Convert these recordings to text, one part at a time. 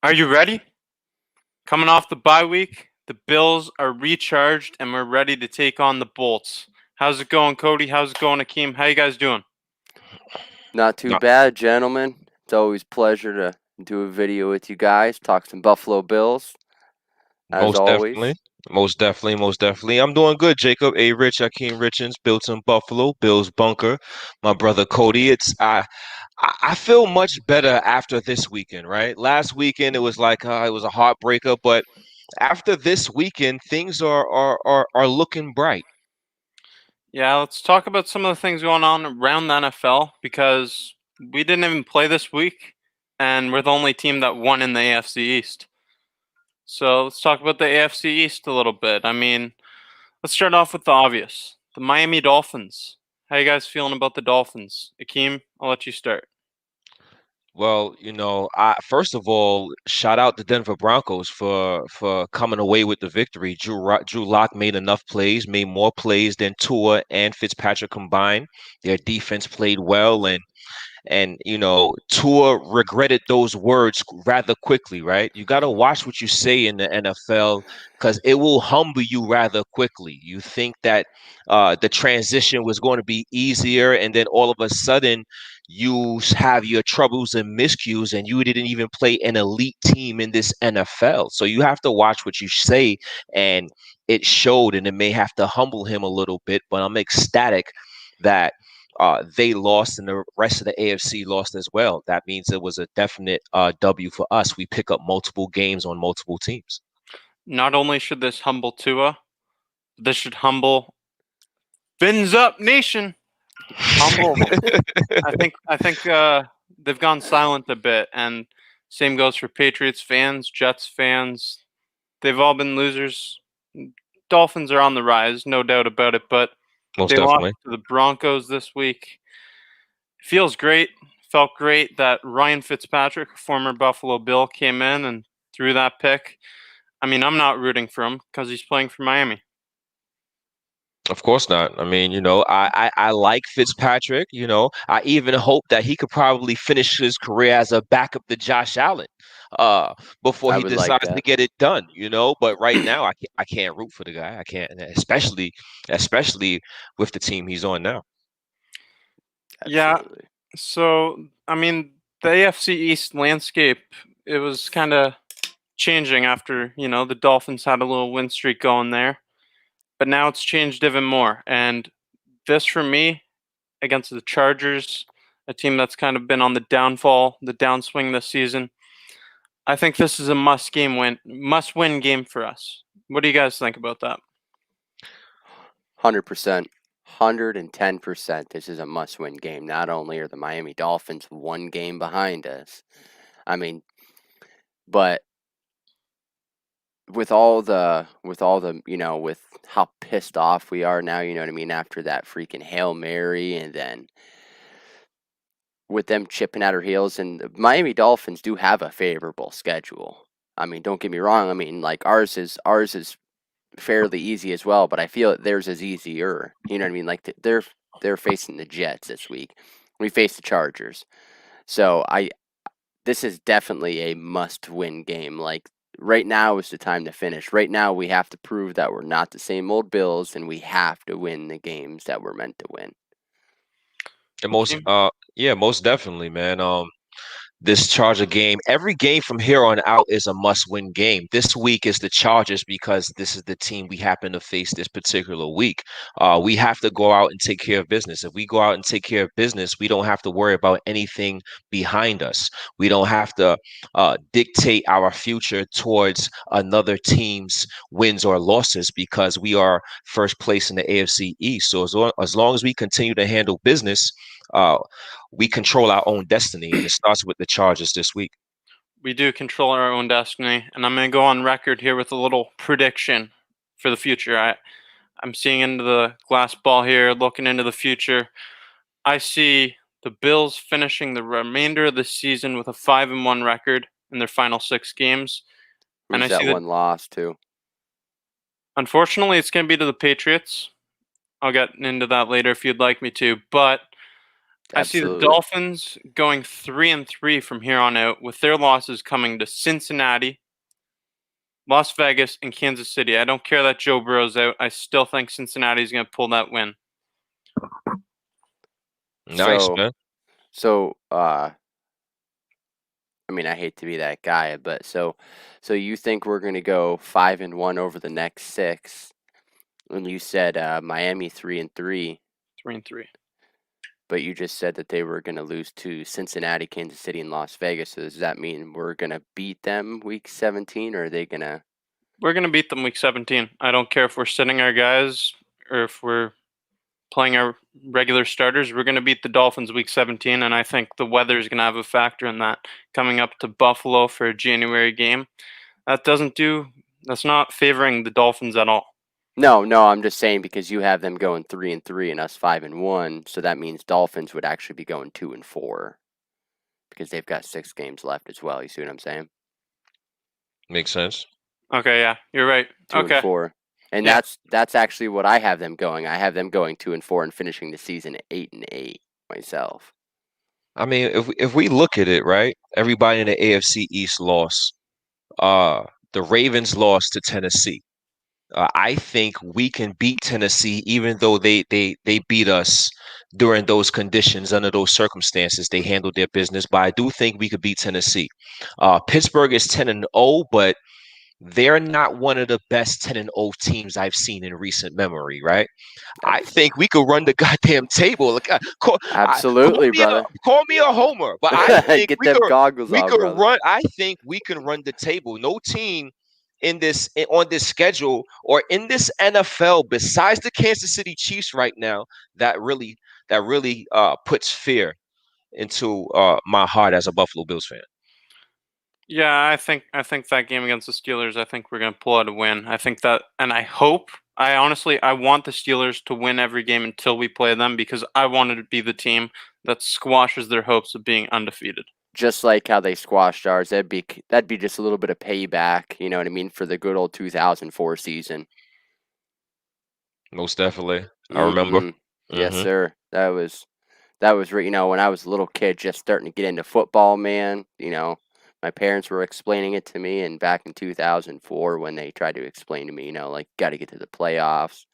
Are you ready? Coming off the bye week, the Bills are recharged and we're ready to take on the Bolts. How's it going, Cody? How's it going, Akeem? How you guys doing? Not too No, bad, gentlemen. It's always a pleasure to do a video with you guys, talk some Buffalo Bills, as most definitely. always. Most definitely. I'm doing good, Jacob. A Rich, Akeem Richens, built in Buffalo, Bills bunker. My brother Cody. I feel much better after this weekend, right? Last weekend it was like it was a heartbreaker, but after this weekend, things are looking bright. Yeah, let's talk about some of the things going on around the NFL because we didn't even play this week and we're the only team that won in the AFC East. So let's talk about the AFC East a little bit. Let's start off with the obvious. The Miami Dolphins. How you guys feeling about the Dolphins? Akeem, I'll let you start. Well, I first of all shout out the Denver Broncos for coming away with the victory. Drew Lock made enough plays, made more plays than Tua and Fitzpatrick combined. Their defense played well, and Tua regretted those words rather quickly, right? You got to watch what you say in the NFL because it will humble you rather quickly. You think that the transition was going to be easier, and then all of a sudden you have your troubles and miscues, and you didn't even play an elite team in this NFL. So you have to watch what you say, and it showed, and it may have to humble him a little bit. But I'm ecstatic that they lost and the rest of the AFC lost as well. That means it was a definite W for us. We pick up multiple games on multiple teams. Not only should this humble Tua, this should humble Fins Up Nation. Humble. I think they've gone silent a bit, and same goes for Patriots fans, Jets fans. They've all been losers. Dolphins are on the rise, no doubt about it, but Most they lost definitely. to the Broncos this week. Feels great. Felt great that Ryan Fitzpatrick, a former Buffalo Bill, came in and threw that pick. I'm not rooting for him because he's playing for Miami. Of course not. I mean, I like Fitzpatrick. I even hope that he could probably finish his career as a backup to Josh Allen uh, before I he would like decides to that. get it done. But right now, I can't root for the guy. I can't, especially with the team he's on now. Yeah, Absolutely. so the AFC East landscape, it was kind of changing after the Dolphins had a little win streak going there, but now it's changed even more. And this for me against the Chargers, a team that's kind of been on the downfall, the downswing this season. I think this is a must win game for us. What do you guys think about that? 100%. 110%. This is a must win game. Not only are the Miami Dolphins one game behind us, I mean, but with how pissed off we are now, you know what I mean, after that freaking Hail Mary, and then with them chipping at our heels, and the Miami Dolphins do have a favorable schedule. I mean, don't get me wrong. I mean, like ours is fairly easy as well, but I feel that theirs is easier. You know what I mean? Like they're facing the Jets this week. We face the Chargers. So this is definitely a must-win game. Like right now is the time to finish. Right now we have to prove that we're not the same old Bills, and we have to win the games that we're meant to win. And Akeem? most definitely, man. This Charger game. Every game from here on out is a must-win game. This week is the Chargers because this is the team we happen to face this particular week. We have to go out and take care of business. If we go out and take care of business, we don't have to worry about anything behind us. We don't have to dictate our future towards another team's wins or losses because we are first place in the AFC East. So as long as we continue to handle business, uh, we control our own destiny, and it starts with the Chargers this week. We do control our own destiny, and I'm going to go on record here with a little prediction for the future. I'm seeing into the glass ball here, looking into the future. I see the Bills finishing the remainder of the season with a 5-1 record in their final 6 games, and I Who's see that that one loss to? unfortunately it's going to be to the Patriots. I'll get into that later if you'd like me to, but I see the Absolutely. Dolphins going 3-3 from here on out, with their losses coming to Cincinnati, Las Vegas, and Kansas City. I don't care that Joe Burrow's out. I still think Cincinnati's going to pull that win. Nice, So, man. so, I mean, I hate to be that guy, but so you think we're gonna go 5-1 over the next 6, and you said Miami 3-3, 3-3. but you just said that they were gonna lose to Cincinnati, Kansas City, and Las Vegas. So does that mean we're gonna beat them week 17, or are they gonna? We're going to beat them week 17. I don't care if we're sitting our guys or if we're playing our regular starters. We're going to beat the Dolphins week 17, and I think the weather is going to have a factor in that. Coming up to Buffalo for a January game, that's not favoring the Dolphins at all. No, I'm just saying because you have them going 3-3 and us 5-1, so that means Dolphins would actually be going 2-4 because they've got 6 games left as well. You see what I'm saying? Makes sense. Okay, yeah, you're right. 2-4, and Yeah. that's actually what I have them going. I have them going 2-4 and finishing the season 8-8 myself. I mean, if we look at it, right, everybody in the AFC East lost. The Ravens lost to Tennessee. I think we can beat Tennessee, even though they beat us during those conditions, under those circumstances. They handled their business, but I do think we could beat Tennessee. Pittsburgh is 10-0, but they're not one of the best 10-0 teams I've seen in recent memory, right? I think we could run the goddamn table. Like, Absolutely, brother. Call me a homer, but I think Get them goggles off, brother. run. I think we can run the table. No team on this schedule or in this NFL besides the Kansas City Chiefs right now that really puts fear into my heart as a Buffalo Bills fan. Yeah, I think that game against the Steelers, I think we're going to pull out a win. I think that, and I want the Steelers to win every game until we play them, because I wanted to be the team that squashes their hopes of being undefeated. Just like how they squashed ours, that'd be just a little bit of payback, you know what I mean, for the good old 2004 season. Most definitely. I remember. Yes, sir. That was when I was a little kid just starting to get into football, man. My parents were explaining it to me, and back in 2004 when they tried to explain to me, like, got to get to the playoffs.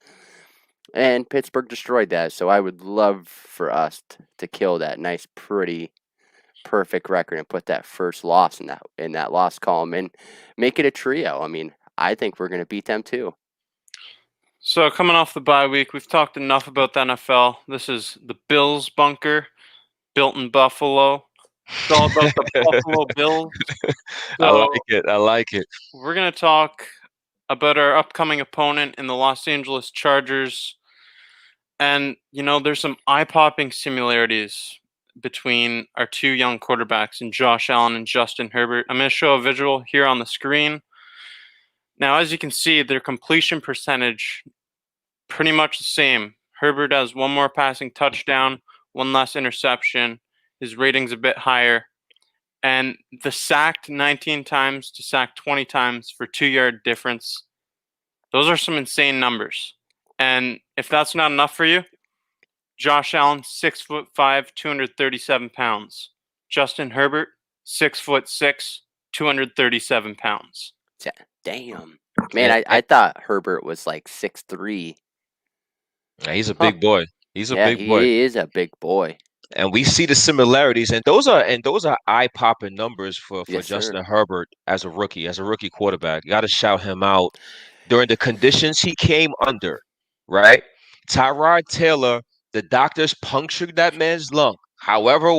And Pittsburgh destroyed that, so I would love for us to kill that nice, pretty, perfect record and put that first loss in that loss column and make it a trio. I mean, I think we're going to beat them too. So coming off the bye week, we've talked enough about the NFL. This is the Bills bunker, built in Buffalo. It's all about the Buffalo Bills. So I like it. we're going to talk about our upcoming opponent in the Los Angeles Chargers. And, there's some eye-popping similarities between our two young quarterbacks, in Josh Allen and Justin Herbert. I'm going to show a visual here on the screen. Now, as you can see, their completion percentage pretty much the same. Herbert has one more passing touchdown, one less interception. His rating's a bit higher. And the sacked 19 times to sacked 20 times for 2-yard difference. Those are some insane numbers. And if that's not enough for you, Josh Allen, 6'5", 237 pounds. Justin Herbert, 6'6", 237 pounds. Damn. Man, I thought Herbert was like 6'3". Yeah, he's a big boy. He's a big boy. He is a big boy. And we see the similarities, and those are eye-popping numbers for Yes, Justin sir. Herbert as a rookie quarterback. You got to shout him out during the conditions he came under, right? Tyrod Taylor, the doctors punctured that man's lung. However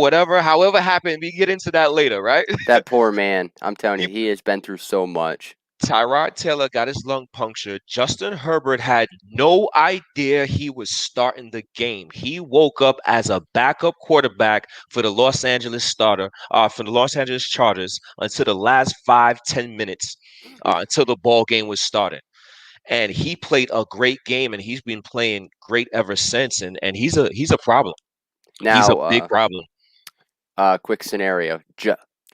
happened, we get into that later, right? That poor man. I'm telling you, he has been through so much. Tyrod Taylor got his lung punctured. Justin Herbert had no idea he was starting the game. He woke up as a backup quarterback for the Los Angeles Chargers until the last 5-10 minutes, until the ball game was started. And he played a great game, and he's been playing great ever since. And he's a problem. Now, he's a big problem. Quick scenario.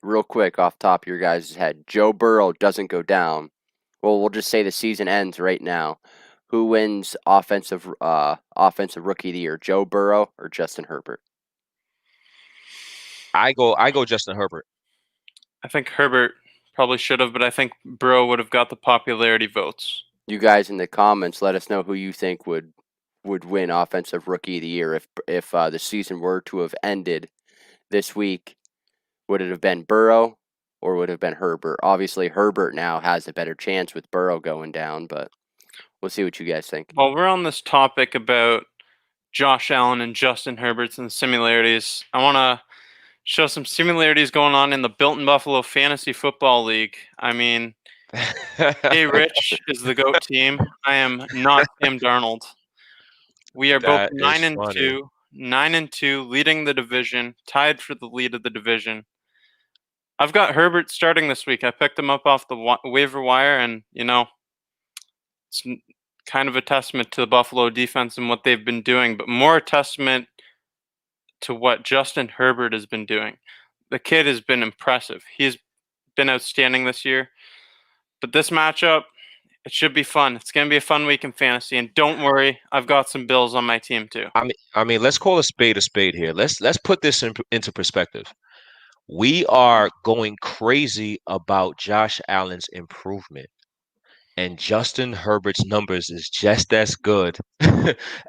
Real quick, off top of your guys' head. Joe Burrow doesn't go down. Well, we'll just say the season ends right now. Who wins offensive rookie of the year, Joe Burrow or Justin Herbert? I go Justin Herbert. I think Herbert probably should have, but I think Burrow would have got the popularity votes. You guys in the comments, let us know who you think would win Offensive Rookie of the Year if the season were to have ended this week. Would it have been Burrow or would it have been Herbert? Obviously, Herbert now has a better chance with Burrow going down, but we'll see what you guys think. While we're on this topic about Josh Allen and Justin Herbert's and the similarities, I want to show some similarities going on in the Built in Buffalo Fantasy Football League. I mean, hey, Rich is the GOAT team. I am not Sam Darnold. We are both That is funny. 9-2, leading the division, tied for the lead of the division. I've got Herbert starting this week. I picked him up off the waiver wire, and it's kind of a testament to the Buffalo defense and what they've been doing, but more a testament to what Justin Herbert has been doing. The kid has been impressive. He's been outstanding this year. But this matchup, it should be fun. It's going to be a fun week in fantasy, and don't worry, I've got some Bills on my team too. I mean, let's call a spade here. Let's put this into perspective. We are going crazy about Josh Allen's improvement, and Justin Herbert's numbers is just as good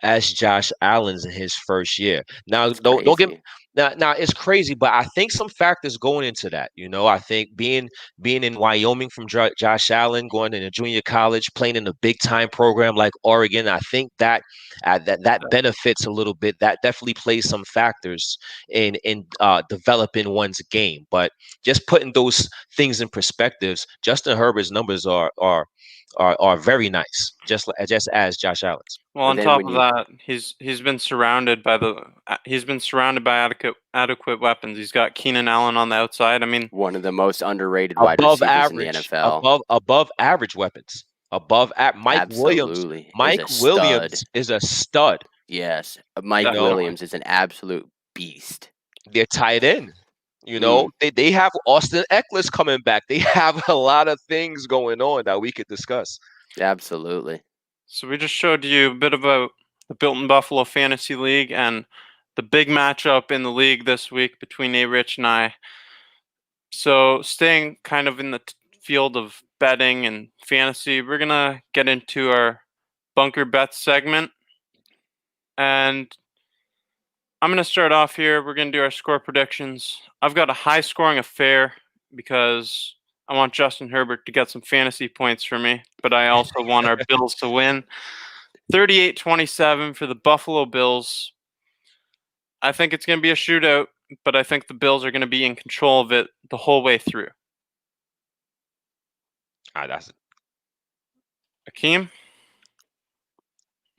as Josh Allen's in his first year. Now, It's don't get crazy. now it's crazy, but I think some factors going into that. I think being in Wyoming from Josh Allen, going into junior college, playing in a big time program like Oregon, I think that that benefits a little bit. That definitely plays some factors in developing one's game. But just putting those things in perspectives, Justin Herbert's numbers are very nice, just as Josh Allen's. Well, But on then top when of you that, he's been surrounded by adequate weapons. He's got Keenan Allen on the outside. I mean, one of the most underrated wide Above receivers in the average, NFL, above average weapons. Mike Williams. absolutely is Mike a stud. Williams is a stud. Yes, You Mike know, Williams is an absolute beast. they're tied in. Mm. They have Austin Eckler's coming back. They have a lot of things going on that we could discuss. Absolutely. so we just showed you a bit about the Built in Buffalo Fantasy League and the big matchup in the league this week between A. Rich and I. So staying kind of in the field of betting and fantasy, we're gonna get into our bunker bets segment, and I'm gonna start off here. We're gonna do our score predictions. I've got a high scoring affair because I want Justin Herbert to get some fantasy points for me, but I also want our Bills to win. 38-27 for the Buffalo Bills. I think it's going to be a shootout, but I think the Bills are going to be in control of it the whole way through. That's Akeem?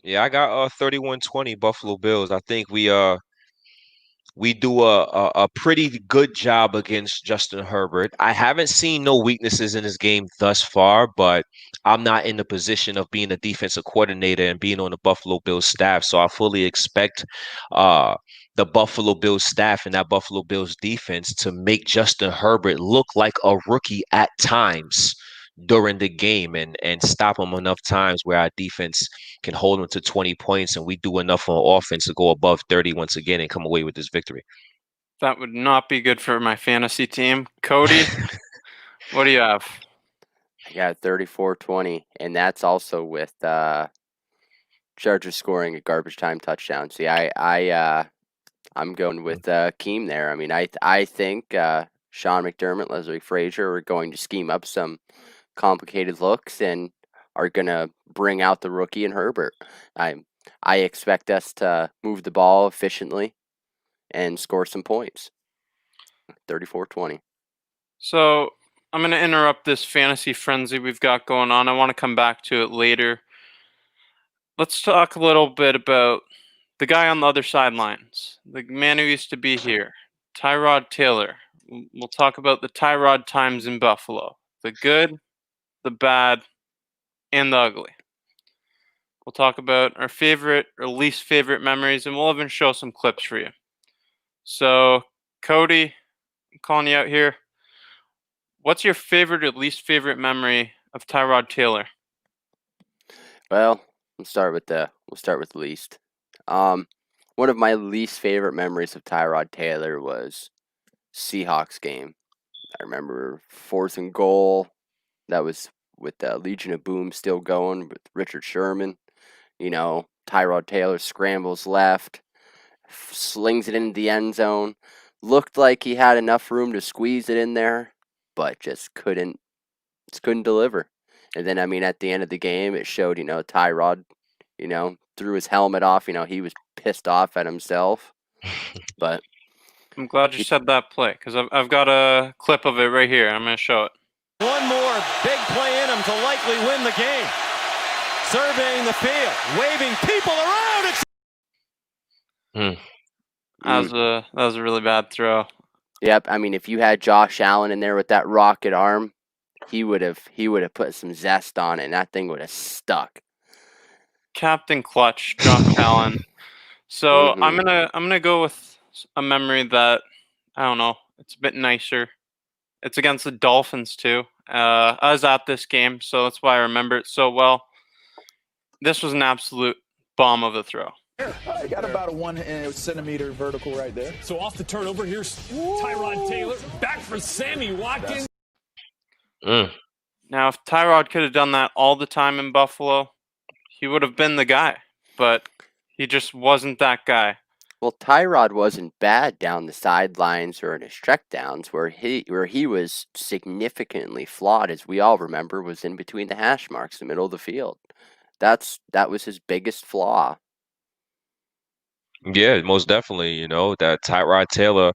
Yeah, I got 31-20 Buffalo Bills. I think we do a pretty good job against Justin Herbert. I haven't seen no weaknesses in his game thus far, but I'm not in the position of being a defensive coordinator and being on the Buffalo Bills staff. So I fully expect the Buffalo Bills staff and that Buffalo Bills defense to make Justin Herbert look like a rookie at times during the game and stop him enough times where our defense can hold him to 20 points and we do enough on offense to go above 30 once again and come away with this victory. That would not be good for my fantasy team. Cody, what do you have? I got 34-20, and that's also with Chargers scoring a garbage time touchdown. See, I'm going with Keem there. I mean, I think Sean McDermott, Leslie Frazier are going to scheme up some complicated looks and are going to bring out the rookie and Herbert. I expect us to move the ball efficiently and score some points. 34-20. So I'm going to interrupt this fantasy frenzy we've got going on. I want to come back to it later. Let's talk a little bit about the guy on the other sidelines, the man who used to be here, Tyrod Taylor. We'll talk about the Tyrod times in Buffalo, the good, the bad, and the ugly. We'll talk about our favorite or least favorite memories, and we'll even show some clips for you. So, Cody, I'm calling you out here. What's your favorite or least favorite memory of Tyrod Taylor? Well, we'll start with least. One of my least favorite memories of Tyrod Taylor was Seahawks game. I remember 4th and goal. That was with the Legion of Boom still going with Richard Sherman. Tyrod Taylor scrambles left, slings it into the end zone. Looked like he had enough room to squeeze it in there, but just couldn't deliver. And then, at the end of the game, it showed, Tyrod, threw his helmet off. He was pissed off at himself. But I'm glad you said that play because I've got a clip of it right here. I'm going to show it. One more big play in him to likely win the game. Surveying the field, waving people around. That was a really bad throw. Yep. If you had Josh Allen in there with that rocket arm, he would have put some zest on it, and that thing would have stuck. Captain Clutch, Josh Allen. So I'm gonna go with a memory that I don't know. It's a bit nicer. It's against the Dolphins too. I was at this game, so that's why I remember it so well. This was an absolute bomb of a throw. I got about a 1 centimeter vertical right there. So off the turnover, here's Tyrod Taylor. Back for Sammy Watkins. Now, if Tyrod could have done that all the time in Buffalo, he would have been the guy. But he just wasn't that guy. Well, Tyrod wasn't bad down the sidelines or in his checkdowns. Where he was significantly flawed, as we all remember, was in between the hash marks, the middle of the field. That was his biggest flaw. Yeah, most definitely. That Tyrod Taylor,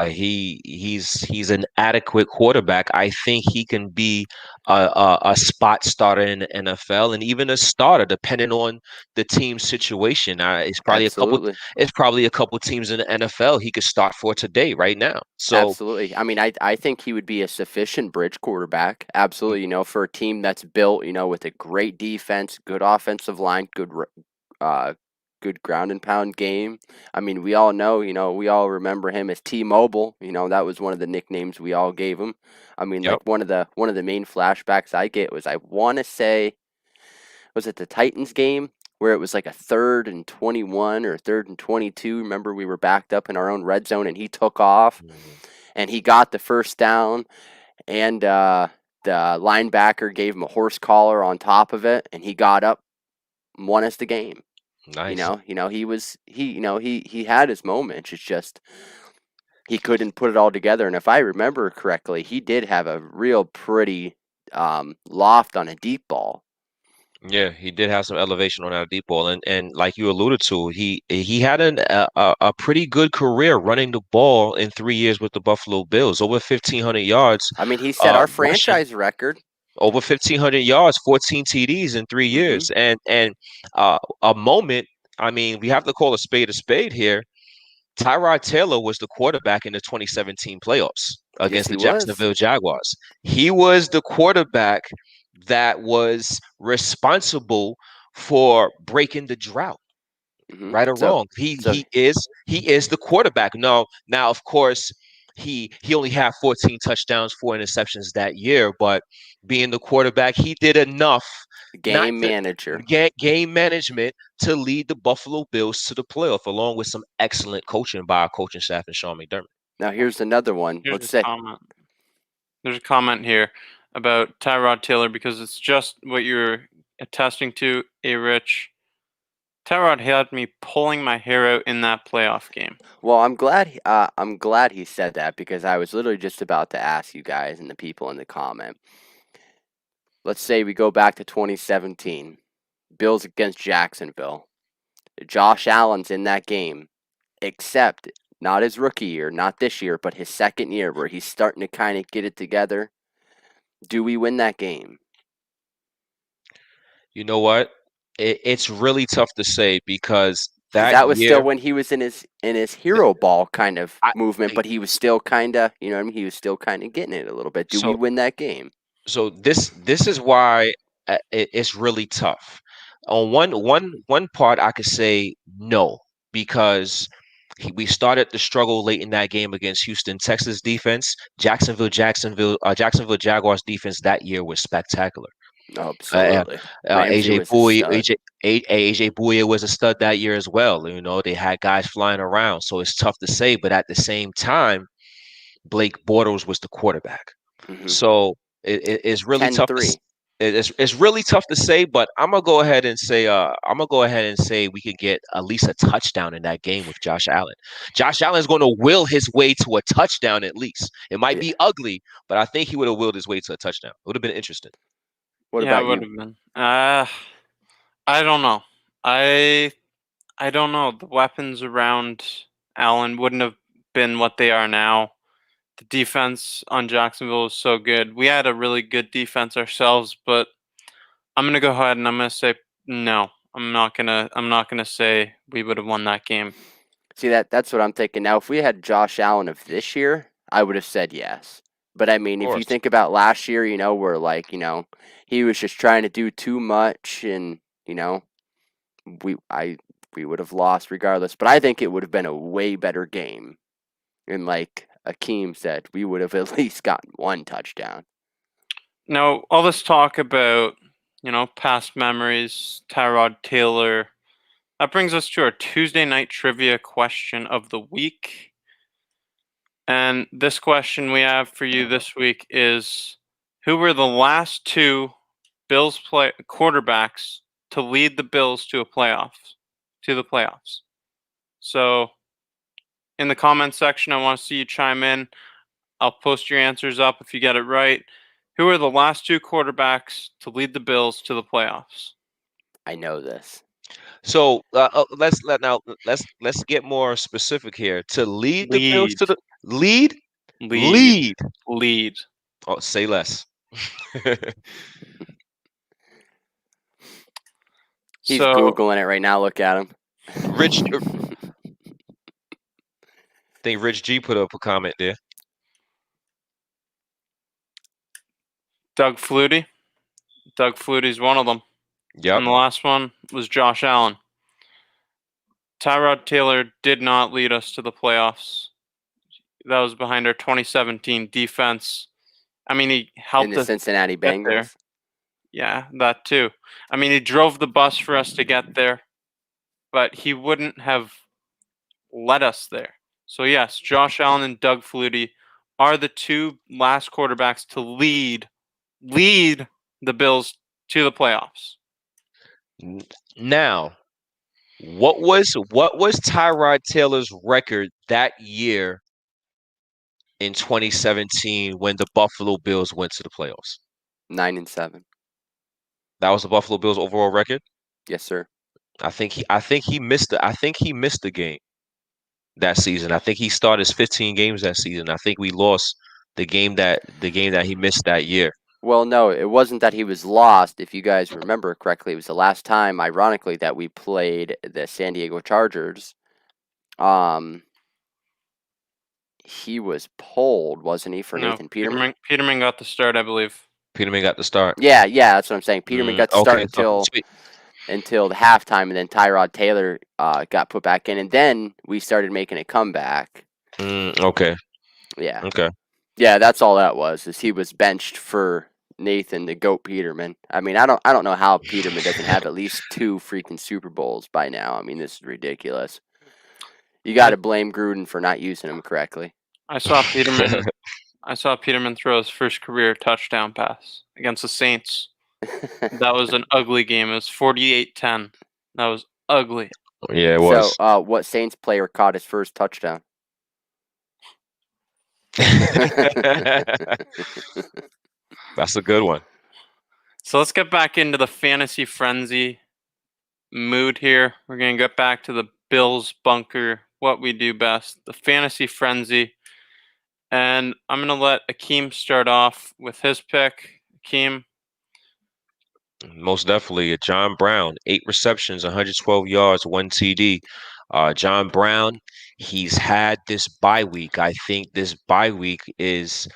he's an adequate quarterback. I think he can be a spot starter in the NFL and even a starter, depending on the team situation. It's probably a couple teams in the NFL he could start for today, right now. So absolutely. I think he would be a sufficient bridge quarterback. Absolutely. For a team that's built, with a great defense, good offensive line, good ground and pound game. We all know, we all remember him as T-Mobile. That was one of the nicknames we all gave him. Like one of the main flashbacks I get was, I want to say, was it the Titans game where it was like a 3rd and 21 or 3rd and 22? Remember, we were backed up in our own red zone and he took off and he got the first down, and the linebacker gave him a horse collar on top of it, and he got up and won us the game. Nice. He had his moments. It's just he couldn't put it all together. And if I remember correctly, he did have a real pretty loft on a deep ball. Yeah, he did have some elevation on that deep ball, and like you alluded to, he had a pretty good career running the ball in 3 years with the Buffalo Bills, over 1,500 yards. He set our franchise record. Over 1,500 yards, 14 TDs in 3 years, and a moment. We have to call a spade here. Tyrod Taylor was the quarterback in the 2017 playoffs against the Jacksonville Jaguars. He was the quarterback that was responsible for breaking the drought. Right or wrong, he is the quarterback. Now, of course, he only had 14 touchdowns, 4 interceptions that year, but being the quarterback, he did enough game management to lead the Buffalo Bills to the playoff, along with some excellent coaching by our coaching staff and Sean McDermott. Now, here's another one. There's a comment here about Tyrod Taylor, because it's just what you're attesting to, Rich. Tyrod had me pulling my hair out in that playoff game. Well, I'm glad he said that, because I was literally just about to ask you guys and the people in the comment. Let's say we go back to 2017, Bills against Jacksonville. Josh Allen's in that game, except not his rookie year, not this year, but his second year, where he's starting to kind of get it together. Do we win that game? You know what? It's really tough to say, because that was still when he was in his hero ball kind of movement, but he was still kind of, he was still kind of getting it a little bit. Do we win that game? So this is why it's really tough. On one part, I could say no, because we started the struggle late in that game against Houston Texas defense. Jacksonville Jaguars defense that year was spectacular. Absolutely. AJ Bouye was a stud that year as well. They had guys flying around, so it's tough to say. But at the same time, Blake Bortles was the quarterback. Mhm. So it's really tough. 10-3. It's really tough to say, but I'm gonna go ahead and say we could get at least a touchdown in that game with Josh Allen. Josh Allen is going to will his way to a touchdown at least. It might Yeah. be ugly, but I think he would have willed his way to a touchdown. It would have been interesting. What Yeah, it about would you? have been. I don't know. I don't know. The weapons around Allen wouldn't have been what they are now. The defense on Jacksonville was so good. We had a really good defense ourselves, but I'm gonna go ahead and I'm gonna say no. I'm not gonna say we would have won that game. See, that's what I'm thinking. Now, if we had Josh Allen of this year, I would have said yes. But I mean, Of if you course. think about last year, where like, he was just trying to do too much, and we would have lost regardless. But I think it would have been a way better game. And like Akeem said, we would have at least gotten one touchdown. Now, all this talk about, past memories, Tyrod Taylor, that brings us to our Tuesday night trivia question of the week. And this question we have for you this week is, who were the last two Bills quarterbacks to lead the Bills to the playoffs? So, in the comments section, I want to see you chime in. I'll post your answers up if you get it right. Who are the last two quarterbacks to lead the Bills to the playoffs? I know this. So let's get more specific here. To lead the Bills Lead. to the lead. Lead. Lead. Lead. Oh, say less. He's So, Googling it right now. Look at him. Rich, I think Rich G put up a comment there. Doug Flutie. Doug Flutie's one of them. Yep. And the last one was Josh Allen. Tyrod Taylor did not lead us to the playoffs. That was behind our 2017 defense. I mean, he In helped the us Cincinnati get there. Bengals. Yeah, that too. I mean, he drove the bus for us to get there, but he wouldn't have led us there. So yes, Josh Allen and Doug Flutie are the two last quarterbacks to lead the Bills to the playoffs. Now, what was Tyrod Taylor's record that year in 2017 when the Buffalo Bills went to the playoffs? 9-7. That was the Buffalo Bills' overall record. Yes, sir. I think he missed the game that season. I think he started his 15 games that season. I think we lost the game that he missed that year. Well, no, it wasn't that he was lost. If you guys remember correctly, it was the last time, ironically, that we played the San Diego Chargers. He was pulled, wasn't he, for No, Nathan Peterman? Peterman got the start, I believe. Peterman got the start. Yeah, that's what I'm saying. Peterman got to start Okay, until the halftime, and then Tyrod Taylor got put back in, and then we started making a comeback. Okay. Yeah. Okay. Yeah, that's all that was. Is he was benched for Nathan the Goat Peterman. I mean, I don't know how Peterman doesn't have at least 2 freaking Super Bowls by now. I mean, this is ridiculous. You got to blame Gruden for not using him correctly. I saw Peterman throw his first career touchdown pass against the Saints. That was an ugly game. It was 48-10. That was ugly. Yeah, it was. So, what Saints player caught his first touchdown? That's a good one. So let's get back into the fantasy frenzy mood here. We're going to get back to the Bills bunker, what we do best, the fantasy frenzy. And I'm going to let Akeem start off with his pick. Akeem. Most definitely. John Brown, 8 receptions, 112 yards, 1 TD. John Brown, he's had this bye week. I think this bye week was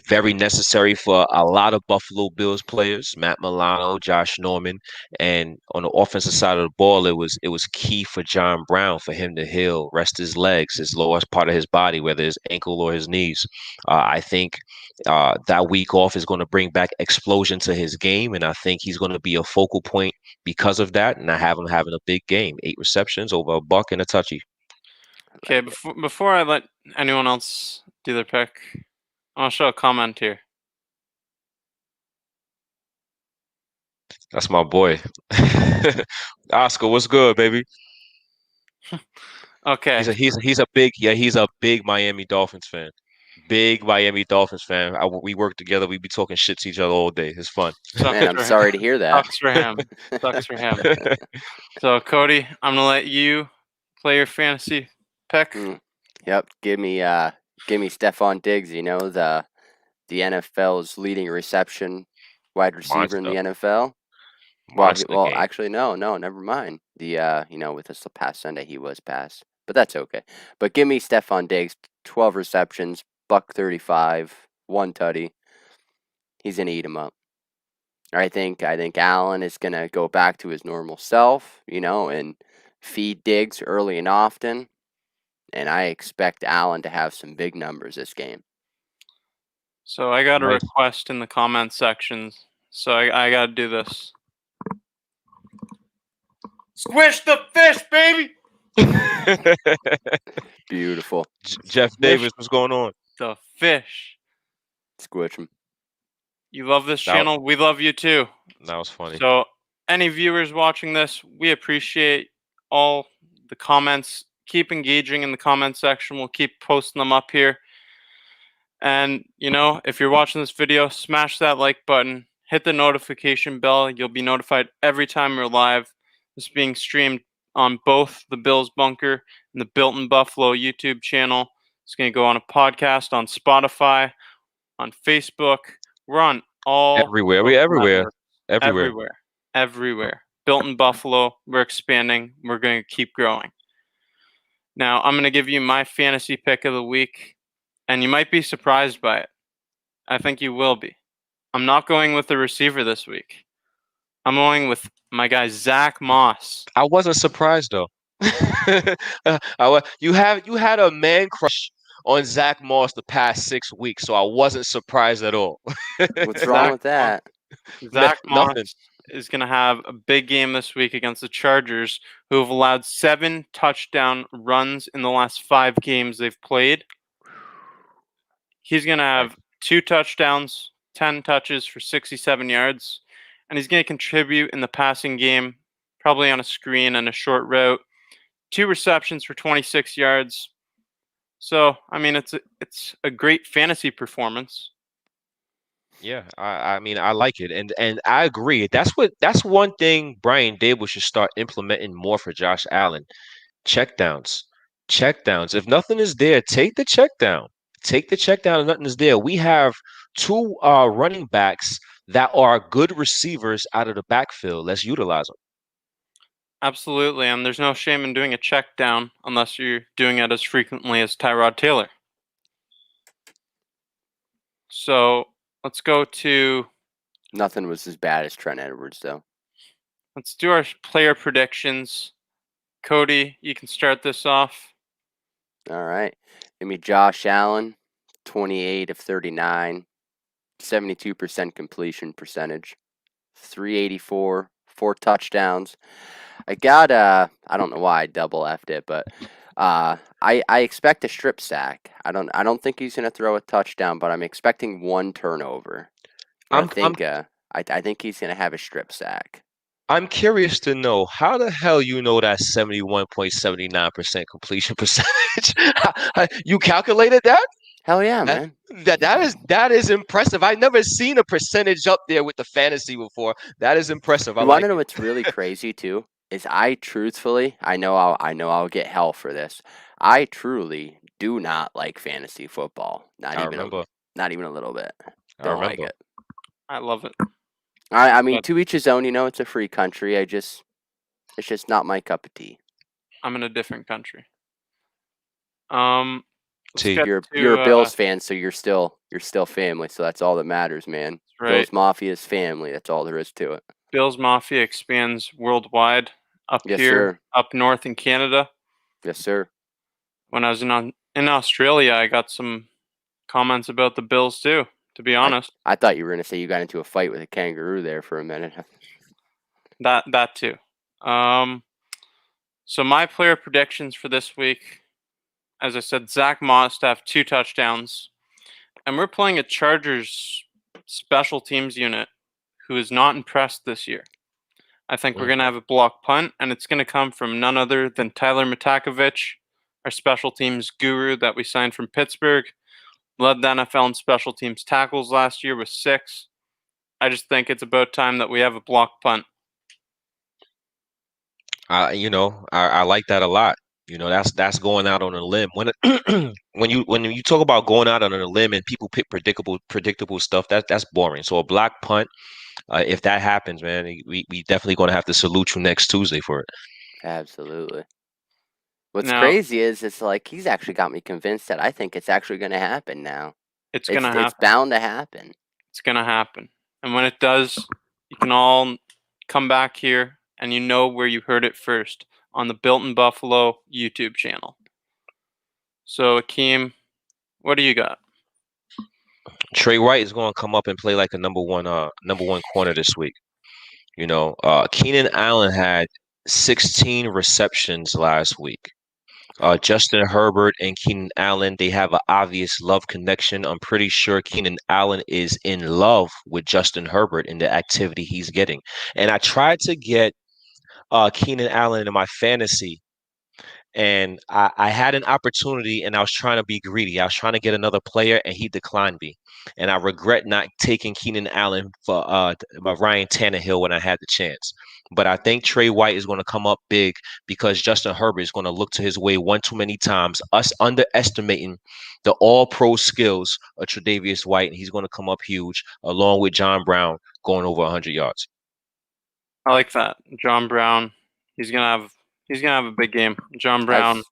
very necessary for a lot of Buffalo Bills players, Matt Milano, Josh Norman, and on the offensive side of the ball, it was key for John Brown for him to heal, rest his legs, his lowest part of his body, whether his ankle or his knees. I think that week off is going to bring back explosion to his game, and I think he's going to be a focal point because of that. And I have him having a big game, 8 receptions, over $1 and a touchy. Okay, before I let anyone else do their pick. I'll show a comment here. That's my boy. Oscar, what's good, baby? Okay. He's a big Miami Dolphins fan. Big Miami Dolphins fan. We work together. We be talking shit to each other all day. It's fun. Man, I'm sorry to hear that. Sucks for him. Sucks for him. So Cody, I'm gonna let you play your fantasy pick. Yep, give me Stephon Diggs. You know, the NFL's leading reception wide receiver in the NFL. Well, actually, no, never mind. The with this past Sunday he was passed, but that's okay. But give me Stephon Diggs, 12 receptions, $135, 1 tutty. He's gonna eat him up. I think Allen is gonna go back to his normal self, and feed Diggs early and often. And I expect Allen to have some big numbers this game. So I got a request in the comment sections. So I got to do this. Squish the fish, baby! Beautiful. Jeff Davis, what's going on? The fish. Squish him. You love this channel. We love you too. That was funny. So any viewers watching this, we appreciate all the comments. Keep engaging in the comment section. We'll keep posting them up here. And, if you're watching this video, smash that like button. Hit the notification bell. You'll be notified every time we're live. This is being streamed on both the Bills Bunker and the Built in Buffalo YouTube channel. It's going to go on a podcast on Spotify, on Facebook. We're on all everywhere. We're everywhere. Everywhere. Built in Buffalo. We're expanding. We're going to keep growing. Now, I'm going to give you my fantasy pick of the week, and you might be surprised by it. I think you will be. I'm not going with the receiver this week. I'm going with my guy, Zach Moss. I wasn't surprised, though. You had a man crush on Zach Moss the past 6 weeks, so I wasn't surprised at all. What's wrong with that? Zach Moss is going to have a big game this week against the Chargers, who have allowed 7 touchdown runs in the last 5 games they've played. He's going to have 2 touchdowns, 10 touches for 67 yards, and he's going to contribute in the passing game, probably on a screen and a short route. 2 receptions for 26 yards. So, I mean, it's a great fantasy performance. Yeah, I mean, I like it, and I agree. That's one thing Brian Dable should start implementing more for Josh Allen. Checkdowns. If nothing is there, take the check down. Take the check down if nothing is there. We have 2 running backs that are good receivers out of the backfield. Let's utilize them. Absolutely, and there's no shame in doing a check down unless you're doing it as frequently as Tyrod Taylor. So let's go to... Nothing was as bad as Trent Edwards, though. Let's do our player predictions. Cody, you can start this off. All right. Give me Josh Allen, 28 of 39, 72% completion percentage, 384, 4 touchdowns. I got I don't know why I double F'd it, but I expect a strip sack. I don't think he's gonna throw a touchdown, but I'm expecting 1 turnover. I think he's gonna have a strip sack. I'm curious to know how the hell you know that 71.79% completion percentage. You calculated that? Hell yeah, man. That is impressive. I've never seen a percentage up there with the fantasy before. That is impressive. You want to know what's really crazy too? Is I truthfully, I know I'll get hell for this. I truly do not like fantasy football. Not even a little bit. Don't like it. I love it. I mean, to each his own. It's a free country. It's just not my cup of tea. I'm in a different country. You're a Bills fan, so you're still family. So that's all that matters, man. Right. Bills Mafia is family. That's all there is to it. Bills Mafia expands worldwide. Up yes, here, sir. Up north in Canada. Yes, sir. When I was in Australia, I got some comments about the Bills too. To be honest, I thought you were gonna say you got into a fight with a kangaroo there for a minute. That too. So my player predictions for this week, as I said, Zach Moss to have 2 touchdowns. And we're playing a Chargers special teams unit who is not impressed this year. I think we're going to have a block punt, and it's going to come from none other than Tyler Matakovich, our special teams guru that we signed from Pittsburgh. Led the NFL in special teams tackles last year with 6. I just think it's about time that we have a block punt. I like that a lot. That's going out on a limb. When when you talk about going out on a limb and people pick predictable stuff, that's boring. So a block punt, if that happens, man, we definitely going to have to salute you next Tuesday for it. Absolutely. What's Now- crazy is it's like he's actually got me convinced that I think it's actually going to happen now. It's going to happen. It's bound to happen. It's going to happen. And when it does, you can all come back here and you know where you heard it first on the Built in Buffalo YouTube channel. So, Akeem, what do you got? Trey White is going to come up and play like a number one corner this week. Keenan Allen had 16 receptions last week. Justin Herbert and Keenan Allen, they have an obvious love connection. I'm pretty sure Keenan Allen is in love with Justin Herbert in the activity he's getting. And I tried to get Keenan Allen into my fantasy, and I had an opportunity, and I was trying to be greedy. I was trying to get another player, and he declined me. And I regret not taking Keenan Allen for Ryan Tannehill when I had the chance. But I think Trey White is going to come up big because Justin Herbert is going to look to his way one too many times, us underestimating the all-pro skills of Tre'Davious White, and he's going to come up huge, along with John Brown going over 100 yards. I like that. John Brown, he's gonna have a big game. John Brown,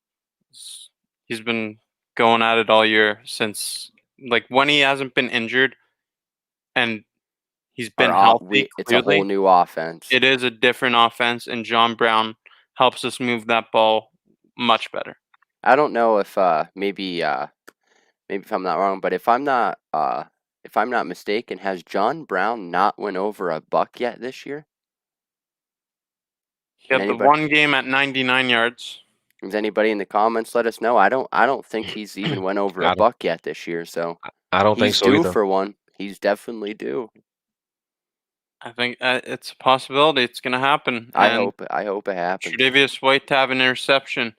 he's been going at it all year since, like, when he hasn't been injured and he's been healthy. It's a whole new offense. It is a different offense, and John Brown helps us move that ball much better. I don't know if maybe if I'm not wrong, but if I'm not mistaken, has John Brown not went over a buck yet this year? He had the one game at 99 yards. Does anybody in the comments let us know? I don't think he's even went over a buck yet this year. So I don't think so he's either. due for one. He's definitely due. I think it's a possibility. It's going to happen. I hope it happens. Tre'Davious White to have an interception.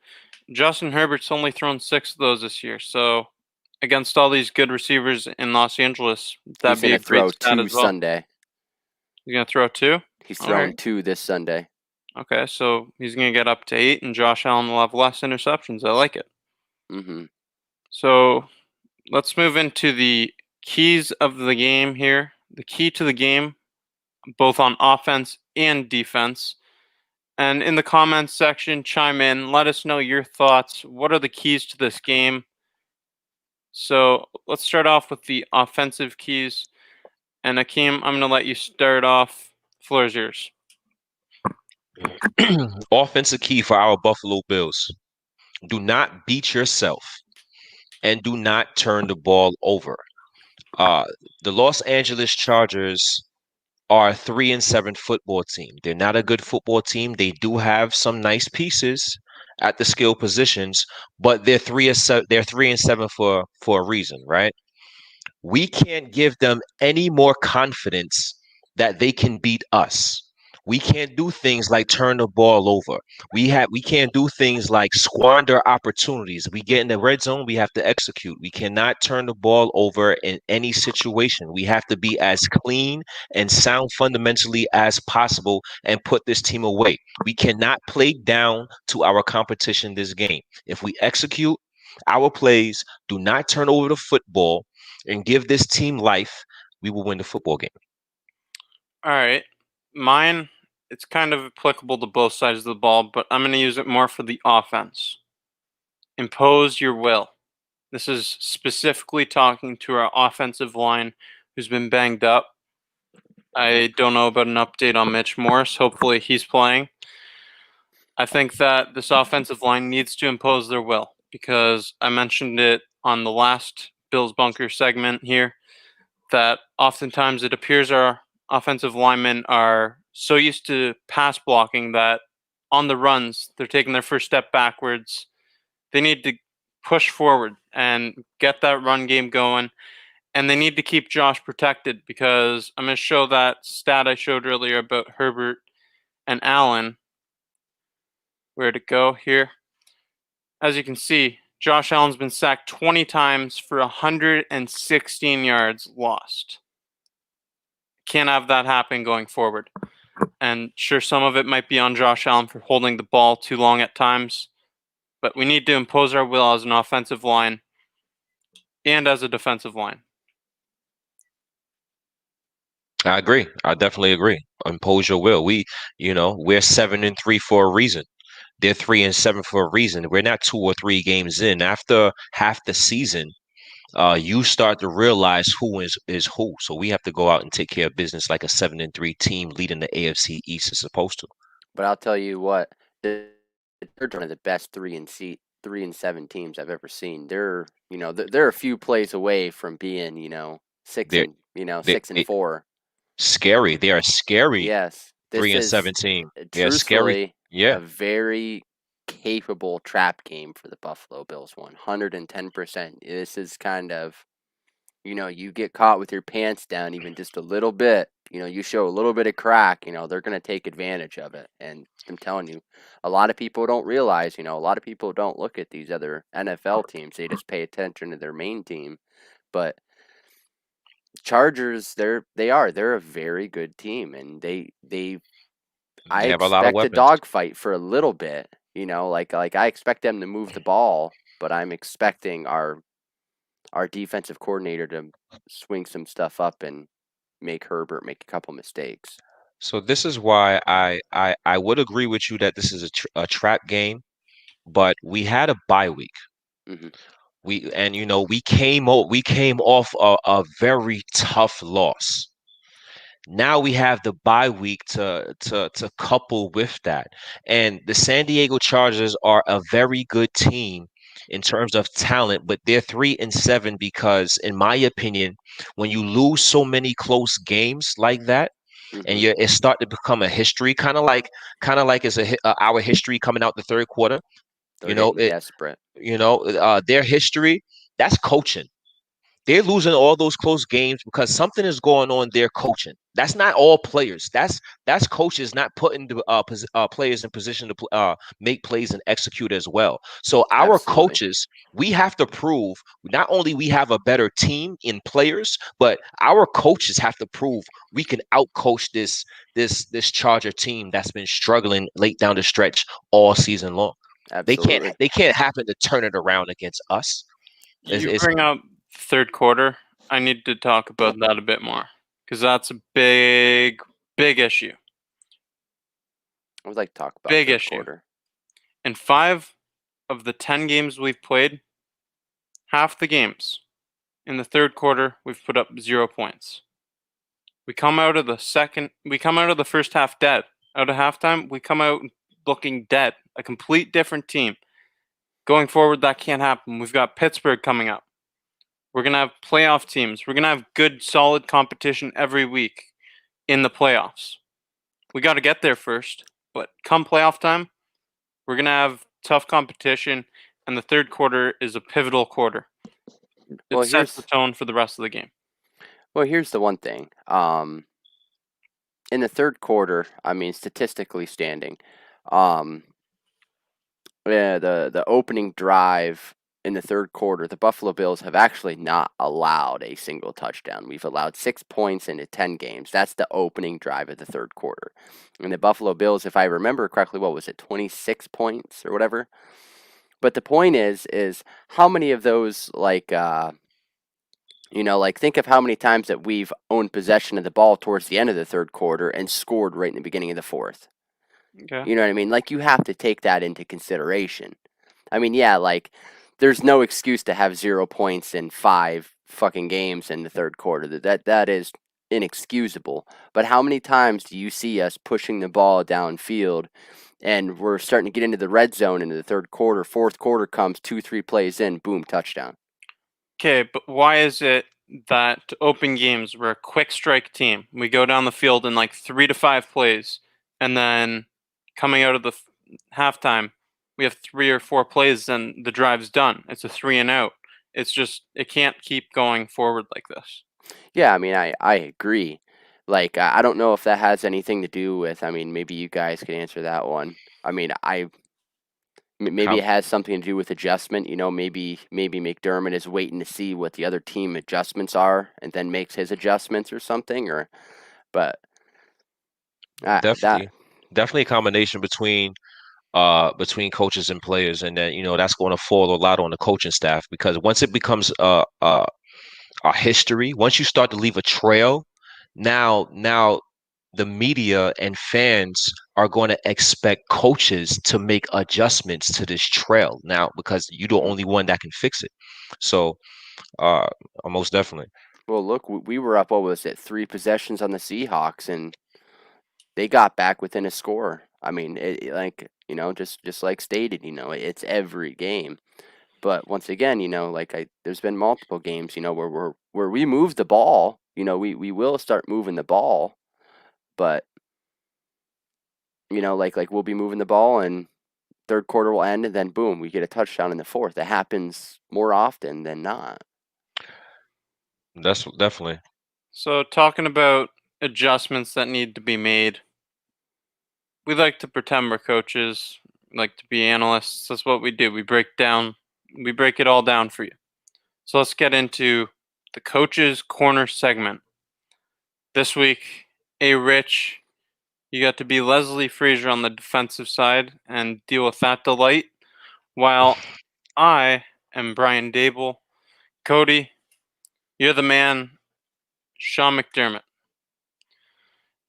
Justin Herbert's only thrown 6 of those this year. So against all these good receivers in Los Angeles, that'd be a great stat as well. Sunday. He's going to throw 2? He's throwing 2 this Sunday. Okay, so he's going to get up to 8, and Josh Allen will have less interceptions. I like it. Mm-hmm. So let's move into the keys of the game here. The key to the game, both on offense and defense. And in the comments section, chime in. Let us know your thoughts. What are the keys to this game? So let's start off with the offensive keys. And Akeem, I'm going to let you start off. The floor is yours. Offensive key for our Buffalo Bills. Do not beat yourself and do not turn the ball over. The Los Angeles Chargers are a 3-7 football team. They're not a good football team. They do have some nice pieces at the skill positions, but they're 3-7 for a reason, right? We can't give them any more confidence that they can beat us. We can't do things like turn the ball over. We can't do things like squander opportunities. We get in the red zone, we have to execute. We cannot turn the ball over in any situation. We have to be as clean and sound fundamentally as possible and put this team away. We cannot play down to our competition this game. If we execute our plays, do not turn over the football, and give this team life, we will win the football game. All right. Mine, it's kind of applicable to both sides of the ball, but I'm going to use it more for the offense. Impose your will. This is specifically talking to our offensive line who's been banged up. I don't know about an update on Mitch Morse. Hopefully he's playing. I think that this offensive line needs to impose their will because I mentioned it on the last Bills Bunker segment here that oftentimes it appears our offensive linemen are so used to pass blocking that on the runs, they're taking their first step backwards. They need to push forward and get that run game going. And they need to keep Josh protected because I'm going to show that stat I showed earlier about Herbert and Allen. Where'd it go? Here. As you can see, Josh Allen's been sacked 20 times for 116 yards lost. Can't have that happen going forward. And sure, some of it might be on Josh Allen for holding the ball too long at times, but we need to impose our will as an offensive line and as a defensive line. I agree. I definitely agree. Impose your will. We're 7-3 for a reason. They're 3-7 for a reason. We're not 2 or 3 games in. After half the season, you start to realize who is who. So we have to go out and take care of business like a 7-3 team leading the AFC East is supposed to. But I'll tell you what, they're one of the best 3-7 teams I've ever seen. They're a few plays away from being 6 They're- and they- 6-4. Scary. They are scary. Yes, this 3-7 is team. They're scary. truthfully Yeah. a very capable trap game for the Buffalo Bills. 110%. This is kind of, you get caught with your pants down even just a little bit. You show a little bit of crack. They're going to take advantage of it. And I'm telling you, a lot of people don't realize. A lot of people don't look at these other NFL teams. They just pay attention to their main team, but Chargers, they're a very good team, and I They have a lot of expect a weapons. dogfight for a little bit. Like I expect them to move the ball, but I'm expecting our defensive coordinator to swing some stuff up and make Herbert make a couple mistakes. So this is why I would agree with you that this is a trap game, but we had a bye week. Mhm. We came off a very tough loss. Now we have the bye week to couple with that. And the San Diego Chargers are a very good team in terms of talent, but they're 3-7 because, in my opinion, when you lose so many close games like that, and Mhm. it's starting to become a history, kind of like it's our history coming out the third quarter. They're getting desperate. Their history, that's coaching. They're losing all those close games because something is going on. Their coaching. That's not all players. That's coaches not putting the players in position to make plays and execute as well. So our Absolutely. coaches, we have to prove not only we have a better team in players, but our coaches have to prove we can outcoach this Charger team that's been struggling late down the stretch all season long. Absolutely. They can't happen to turn it around against us. You bring up third quarter. I need to talk about that a bit more because that's a big issue. I would like to talk about Big third issue. quarter. In 5 of the 10 games we've played, half the games in the third quarter we've put up 0 points. We come out of the first half dead. Out of halftime, we come out looking dead. A complete different team. Going forward, that can't happen. We've got Pittsburgh coming up. We're going to have playoff teams. We're going to have good, solid competition every week in the playoffs. We got to get there first. But come playoff time, we're going to have tough competition, and the third quarter is a pivotal quarter. It sets the tone for the rest of the game. Well, here's the one thing. In the third quarter, I mean, statistically standing, the opening drive in the third quarter, the Buffalo Bills have actually not allowed a single touchdown. We've allowed 6 points into 10 games. That's the opening drive of the third quarter. And the Buffalo Bills, if I remember correctly, what was it, 26 points or whatever? But the point is how many of those, think of how many times that we've owned possession of the ball towards the end of the third quarter and scored right in the beginning of the fourth. Okay. You know what I mean? Like, you have to take that into consideration. I mean, yeah, there's no excuse to have 0 points in 5 fucking games in the third quarter. That is inexcusable. But how many times do you see us pushing the ball downfield and we're starting to get into the red zone into the third quarter, fourth quarter comes, 2-3 plays in, boom, touchdown. Okay, but why is it that to open games we're a quick strike team? We go down the field in 3 to 5 plays, and then coming out of the halftime, we have 3 or 4 plays, then the drive's done. It's a 3 and out. It's just it can't keep going forward like this. Yeah, I mean, I agree. Like, I don't know if that has anything to do with. I mean, maybe you guys could answer that one. I mean, maybe it has something to do with adjustment. You know, maybe McDermott is waiting to see what the other team adjustments are, and then makes his adjustments or something. But Definitely, that definitely a combination between coaches and players, and then that's going to fall a lot on the coaching staff because once it becomes a history, once you start to leave a trail, now the media and fans are going to expect coaches to make adjustments to this trail now because you're the only one that can fix it. So, most definitely. Well, look, we were up. What was it? 3 possessions on the Seahawks, and they got back within a score. I mean, like just like stated, it's every game. But once again, there's been multiple games, where we move the ball. We will start moving the ball, but like we'll be moving the ball and third quarter will end, and then boom, we get a touchdown in the fourth. It happens more often than not. That's definitely. So talking about adjustments that need to be made, we like to pretend we're coaches, like to be analysts. That's what we do. We break it all down for you. So let's get into the coach's corner segment. This week, Rich, you got to be Leslie Frazier on the defensive side and deal with that delight, while I am Brian Dable. Cody, you're the man, Sean McDermott.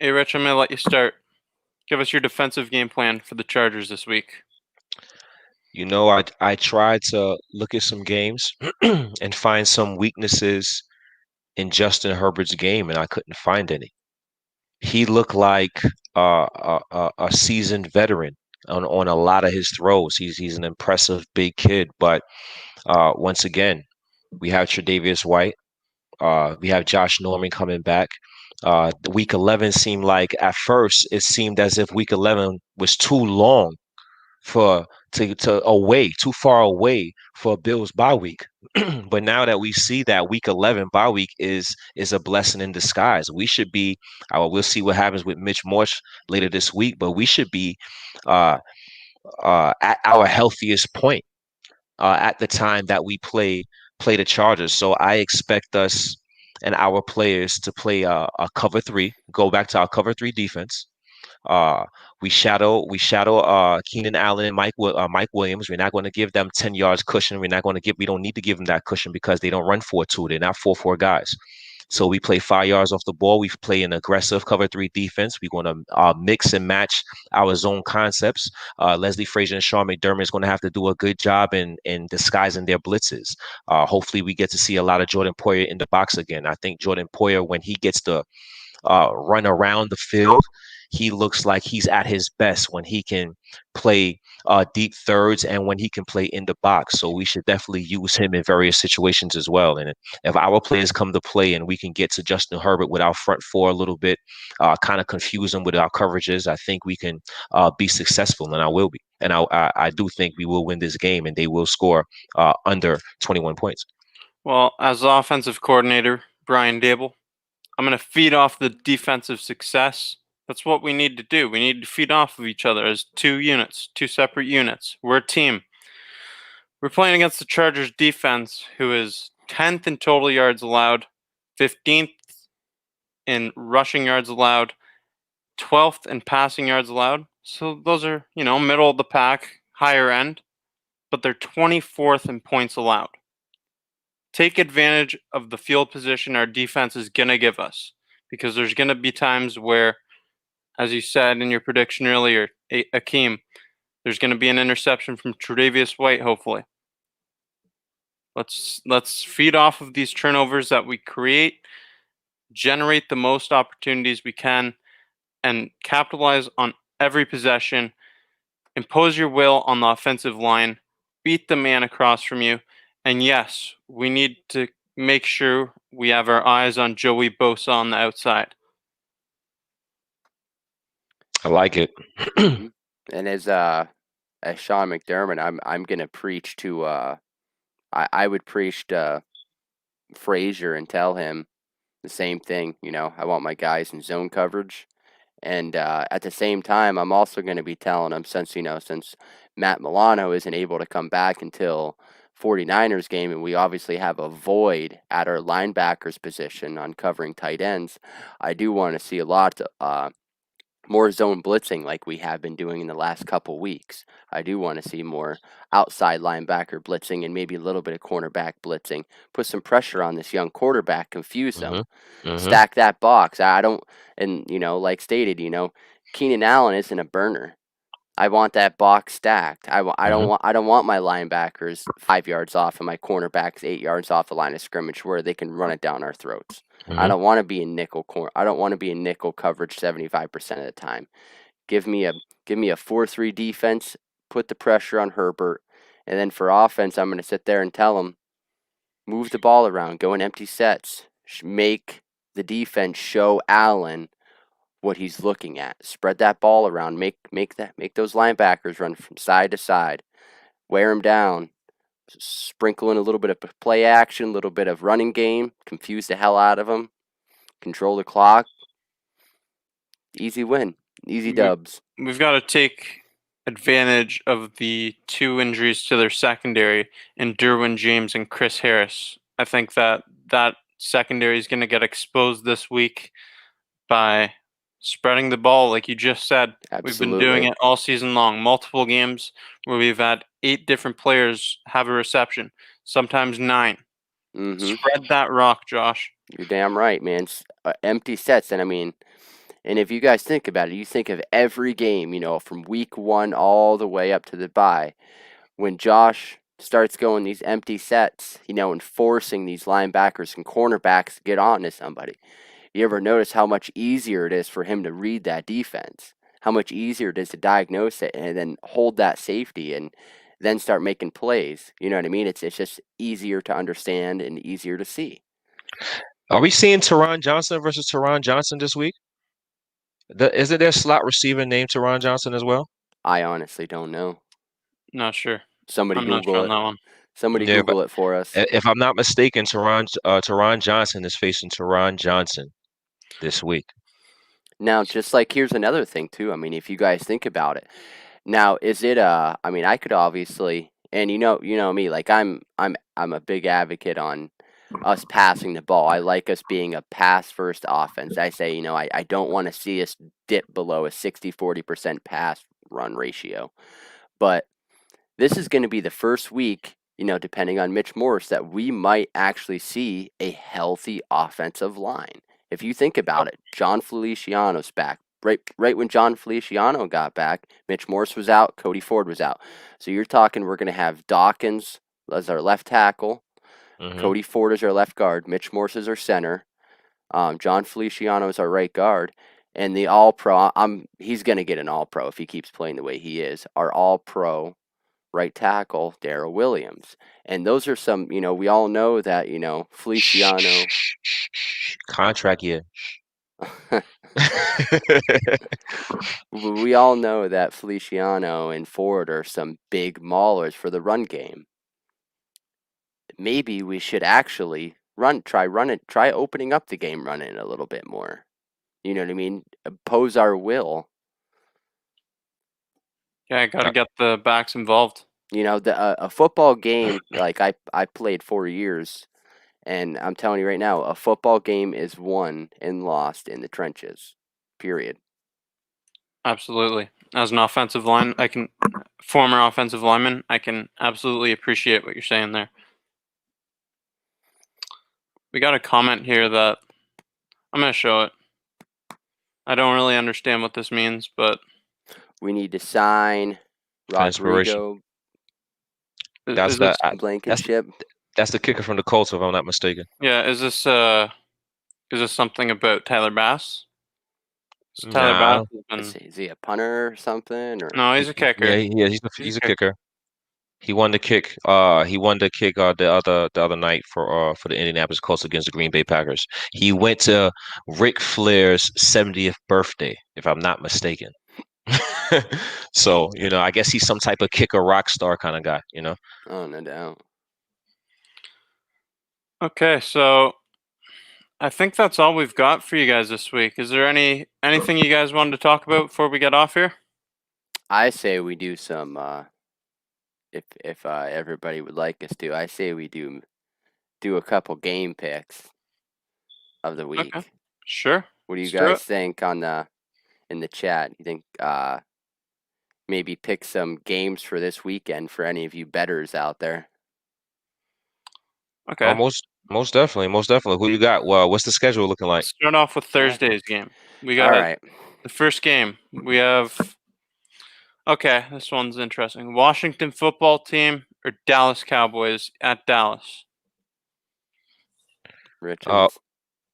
Rich, I'm going to let you start. Give us your defensive game plan for the Chargers this week. I tried to look at some games and find some weaknesses in Justin Herbert's game, and I couldn't find any. He looked like a seasoned veteran on a lot of his throws. He's an impressive big kid, but once again, we have Tre'Davious White. We have Josh Norman coming back. The week 11 seemed like at first it seemed as if week 11 was too long too far away for Bills bye week. But now that we see that week 11 bye week is a blessing in disguise, we should be. We'll see what happens with Mitch Morse later this week, but we should be at our healthiest point at the time that we play the Chargers. So I expect us and our players to play a cover 3, go back to our cover 3 defense. We shadow Keenan Allen and Mike Williams. We're not going to give them 10 yards cushion. We don't need to give them that cushion because they don't run 4-2. They're not 4-4 guys. So we play 5 yards off the ball. We play an aggressive cover 3 defense. We're going to mix and match our zone concepts. Leslie Frazier and Sean McDermott is going to have to do a good job in disguising their blitzes. Hopefully we get to see a lot of Jordan Poyer in the box again. I think Jordan Poyer, when he gets to run around the field, he looks like he's at his best when he can play deep thirds and when he can play in the box. So we should definitely use him in various situations as well. And if our players come to play and we can get to Justin Herbert with our front 4 a little bit, kind of confuse him with our coverages, I think we can be successful, and I will be. And I do think we will win this game, and they will score under 21 points. Well, as the offensive coordinator, Brian Dable, I'm going to feed off the defensive success. That's what we need to do. We need to feed off of each other as 2 units, 2 separate units. We're a team. We're playing against the Chargers defense, who is 10th in total yards allowed, 15th in rushing yards allowed, 12th in passing yards allowed. So those are, middle of the pack, higher end, but they're 24th in points allowed. Take advantage of the field position our defense is going to give us, because there's going to be times where, as you said in your prediction earlier, Akeem, there's going to be an interception from Tre'Davious White, hopefully. Let's feed off of these turnovers that we create, generate the most opportunities we can, and capitalize on every possession. Impose your will on the offensive line. Beat the man across from you. And yes, we need to make sure we have our eyes on Joey Bosa on the outside. I like it. And as as Sean McDermott, I'm gonna preach to I would preach to Frazier and tell him the same thing. I want my guys in zone coverage. And at the same time, I'm also going to be telling him, since Matt Milano isn't able to come back until 49ers game, and we obviously have a void at our linebackers position on covering tight ends, I do want to see a lot more zone blitzing like we have been doing in the last couple weeks. I do want to see more outside linebacker blitzing and maybe a little bit of cornerback blitzing. Put some pressure on this young quarterback, confuse him, stack that box. I don't, and like stated, Keenan Allen isn't a burner. I want that box stacked. I don't want my linebackers 5 yards off and my cornerbacks 8 yards off the line of scrimmage where they can run it down our throats. I don't want to be in nickel I don't want to be in nickel coverage 75% of the time. Give me a 4-3 defense. Put the pressure on Herbert, and then for offense, I'm going to sit there and tell them, move the ball around, go in empty sets, make the defense show Allen what he's looking at. Spread that ball around. Make those linebackers run from side to side. Wear them down. Sprinkle in a little bit of play action, a little bit of running game. Confuse the hell out of them. Control the clock. Easy win. Easy dubs. We've got to take advantage of the 2 injuries to their secondary in Derwin James and Chris Harris. I think that secondary is going to get exposed this week by spreading the ball, like you just said. Absolutely. We've been doing it all season long, multiple games where we've had 8 different players have a reception, sometimes 9. Spread that rock, Josh. You're damn right, man. Empty sets, and if you guys think about it, you think of every game, from week 1 all the way up to the bye, when Josh starts going these empty sets, and forcing these linebackers and cornerbacks to get on to somebody. You ever notice how much easier it is for him to read that defense? How much easier it is to diagnose it and then hold that safety and then start making plays? You know what I mean? It's just easier to understand and easier to see. Are we seeing Tyrod Johnson versus Tyrod Johnson this week? Isn't there a slot receiver named Tyrod Johnson as well? I honestly don't know. Not sure. Somebody I'm Google not sure it. on that one. Somebody Google it for us. If I'm not mistaken, Tyrod Johnson is facing Tyrod Johnson this week. Now, just like here's another thing too. If you guys think about it, now is it I could obviously, and you know me, like I'm a big advocate on us passing the ball. I like us being a pass-first offense. I say, I don't want to see us dip below a 60-40% pass run ratio. But this is going to be the first week, depending on Mitch Morse, that we might actually see a healthy offensive line. If you think about it, John Feliciano's back. Right when John Feliciano got back, Mitch Morse was out, Cody Ford was out. So you're talking we're going to have Dawkins as our left tackle, Cody Ford is our left guard, Mitch Morse is our center, John Feliciano is our right guard, and the all-pro, he's going to get an all-pro if he keeps playing the way he is, our all-pro right tackle, Darrell Williams. And those are some, we all know that, Feliciano. Contract year. We all know that Feliciano and Ford are some big maulers for the run game. Maybe we should actually try opening up the game running a little bit more. You know what I mean? Impose our will. Yeah, got to get the backs involved. A football game, like I played 4 years, and I'm telling you right now, a football game is won and lost in the trenches, period. Absolutely. As an offensive former offensive lineman, I can absolutely appreciate what you're saying there. We got a comment here that I'm going to show it. I don't really understand what this means, but we need to sign Rodrigo. That's Blankenship. That's the kicker from the Colts, if I'm not mistaken. Yeah, is this something about Tyler Bass? Bass is he a punter or something? Or? No, he's a kicker. Yeah, he's a kicker. He won the kick. The other night for the Indianapolis Colts against the Green Bay Packers. He went to Ric Flair's 70th birthday, if I'm not mistaken. So, I guess he's some type of kicker rock star kind of guy, Oh, no doubt. Okay, so I think that's all we've got for you guys this week. Is there anything you guys wanted to talk about before we get off here? I say we do some, if everybody would like us to, I say we do a couple game picks of the week. Okay, sure. What do you Let's do guys it. think in the chat? You think maybe pick some games for this weekend for any of you bettors out there? Okay. Most definitely. Who you got? Well, what's the schedule looking like? Start off with Thursday's game. We All got right. the first game. We have. Okay, this one's interesting. Washington football team or Dallas Cowboys at Dallas? Richards.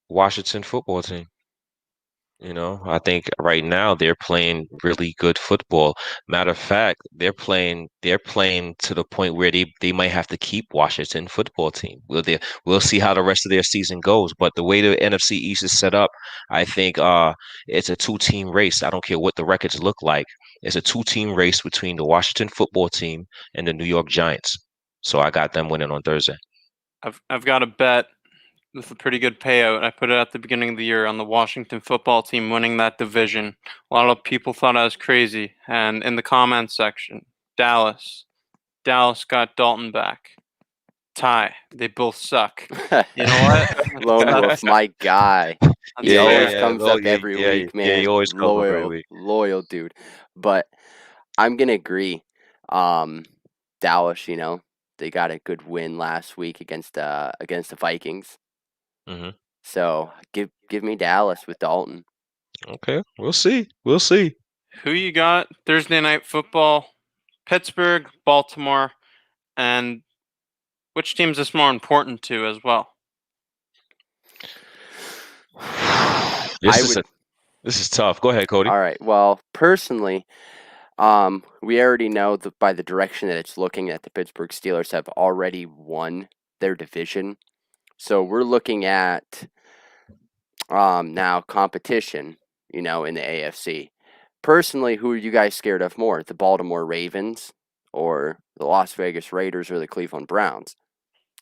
Washington football team. I think right now they're playing really good football. Matter of fact, they're playing to the point where they might have to keep Washington football team. We'll see how the rest of their season goes. But the way the NFC East is set up, I think it's a two-team race. I don't care what the records look like. It's a two-team race between the Washington football team and the New York Giants. So I got them winning on Thursday. I've got a bet with a pretty good payout. I put it at the beginning of the year on the Washington football team winning that division. A lot of people thought I was crazy, and in the comments section, Dallas got Dalton back. Ty, they both suck. You know what? Lone Wolf, my guy. He That's always fair. comes up every week, man. he always comes up every week. Loyal dude. But I'm gonna agree. Dallas, they got a good win last week against the Vikings. Mm-hmm. So give me Dallas with Dalton. Okay, we'll see. We'll see. Who you got? Thursday night football, Pittsburgh, Baltimore, and which team's this more important to as well? This is tough. Go ahead, Cody. All right. Well, personally, we already know that by the direction that it's looking at, the Pittsburgh Steelers have already won their division. So we're looking at now competition, in the AFC. Personally, who are you guys scared of more? The Baltimore Ravens or the Las Vegas Raiders or the Cleveland Browns?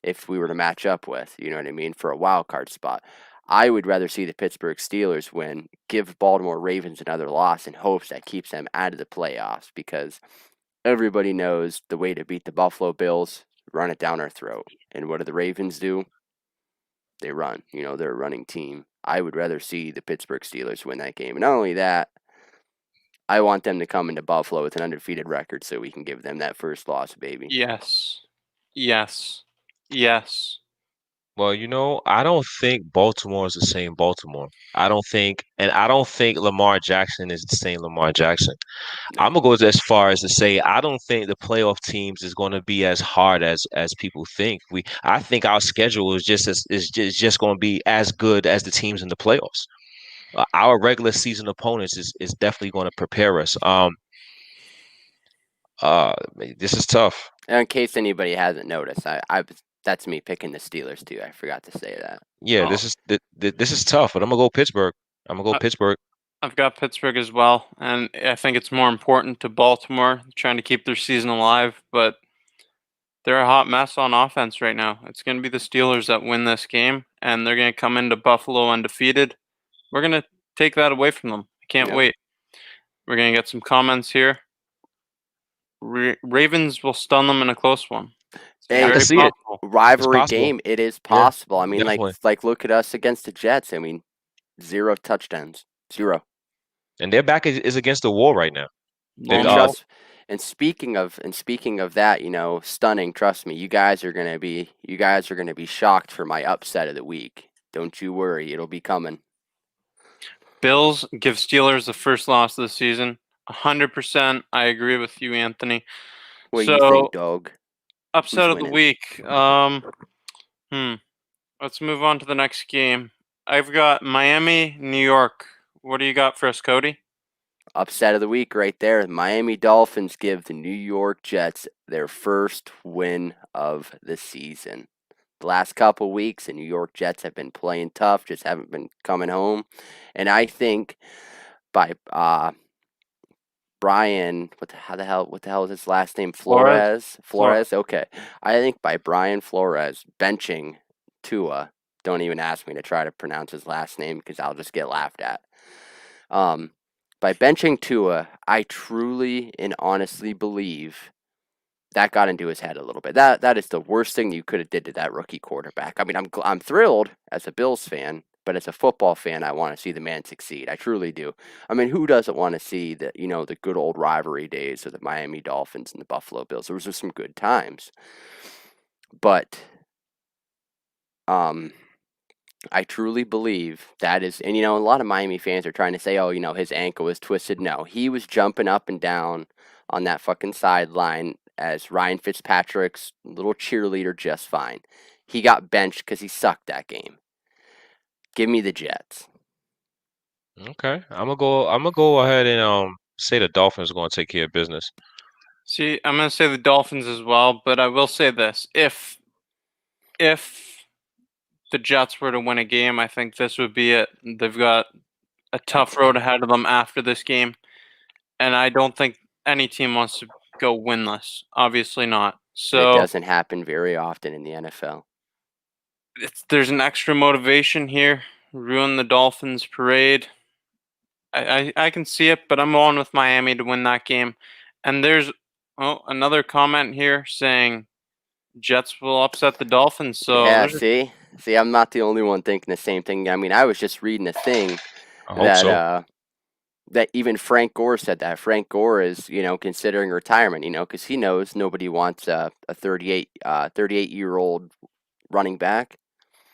If we were to match up with, you know what I mean, for a wild card spot. I would rather see the Pittsburgh Steelers win, give Baltimore Ravens another loss in hopes that keeps them out of the playoffs, because everybody knows the way to beat the Buffalo Bills, run it down our throat. And what do the Ravens do? They run. They're a running team. I would rather see the Pittsburgh Steelers win that game. And not only that, I want them to come into Buffalo with an undefeated record so we can give them that first loss, baby. Yes. Well, I don't think Baltimore is the same Baltimore. I don't think Lamar Jackson is the same Lamar Jackson. I'm gonna go as far as to say I don't think the playoff teams is going to be as hard as people think. I think our schedule is just going to be as good as the teams in the playoffs. Our regular season opponents is definitely going to prepare us. This is tough. And in case anybody hasn't noticed, that's me picking the Steelers too. I forgot to say that. Yeah, this is tough, but I'm gonna go Pittsburgh. Pittsburgh. I've got Pittsburgh as well, and I think it's more important to Baltimore trying to keep their season alive, but they're a hot mess on offense right now. It's going to be the Steelers that win this game, and they're going to come into Buffalo undefeated. We're going to take that away from them. I can't wait. We're going to get some comments here. Ravens will stun them in a close one. Hey, I can see it. Rivalry game. It is possible. I mean, definitely. like look at us against the Jets. I mean, 0 touchdowns, 0. And their back is against the wall right now. And speaking of that, stunning. Trust me, you guys are gonna be shocked for my upset of the week. Don't you worry, it'll be coming. Bills give Steelers the first loss of the season. 100%. I agree with you, Anthony. What do you think, dog? Upset of the week. Let's move on to the next game. I've got Miami, New York. What do you got for us, Cody? Upset of the week right there. Miami Dolphins give the New York Jets their first win of the season. The last couple weeks, the New York Jets have been playing tough, just haven't been coming home. And I think by Brian, what the hell is his last name? Flores. Flores. Okay, I think by Brian Flores benching Tua. Don't even ask me to try to pronounce his last name because I'll just get laughed at. By benching Tua, I truly and honestly believe that got into his head a little bit. That is the worst thing you could have did to that rookie quarterback. I mean, I'm thrilled as a Bills fan, but as a football fan, I want to see the man succeed. I truly do. I mean, who doesn't want to see the good old rivalry days of the Miami Dolphins and the Buffalo Bills? Those were some good times. But I truly believe that is, and a lot of Miami fans are trying to say, oh, his ankle was twisted. No, he was jumping up and down on that fucking sideline as Ryan Fitzpatrick's little cheerleader just fine. He got benched because he sucked that game. Give me the Jets. Okay, I'm gonna go ahead and say the Dolphins are gonna take care of business. See, I'm gonna say the Dolphins as well, but I will say this: if the Jets were to win a game, I think this would be it. They've got a tough road ahead of them after this game, and I don't think any team wants to go winless. Obviously not. It So doesn't happen very often in the NFL. there's an extra motivation here. Ruin the Dolphins parade. I can see it, but I'm going with Miami to win that game. And there's another comment here saying Jets will upset the Dolphins. So Yeah, there's see, I'm not the only one thinking the same thing. I mean, I was just reading a thing I hope so. that even Frank Gore said that. Frank Gore is, considering retirement, because he knows nobody wants a 38-year-old running back.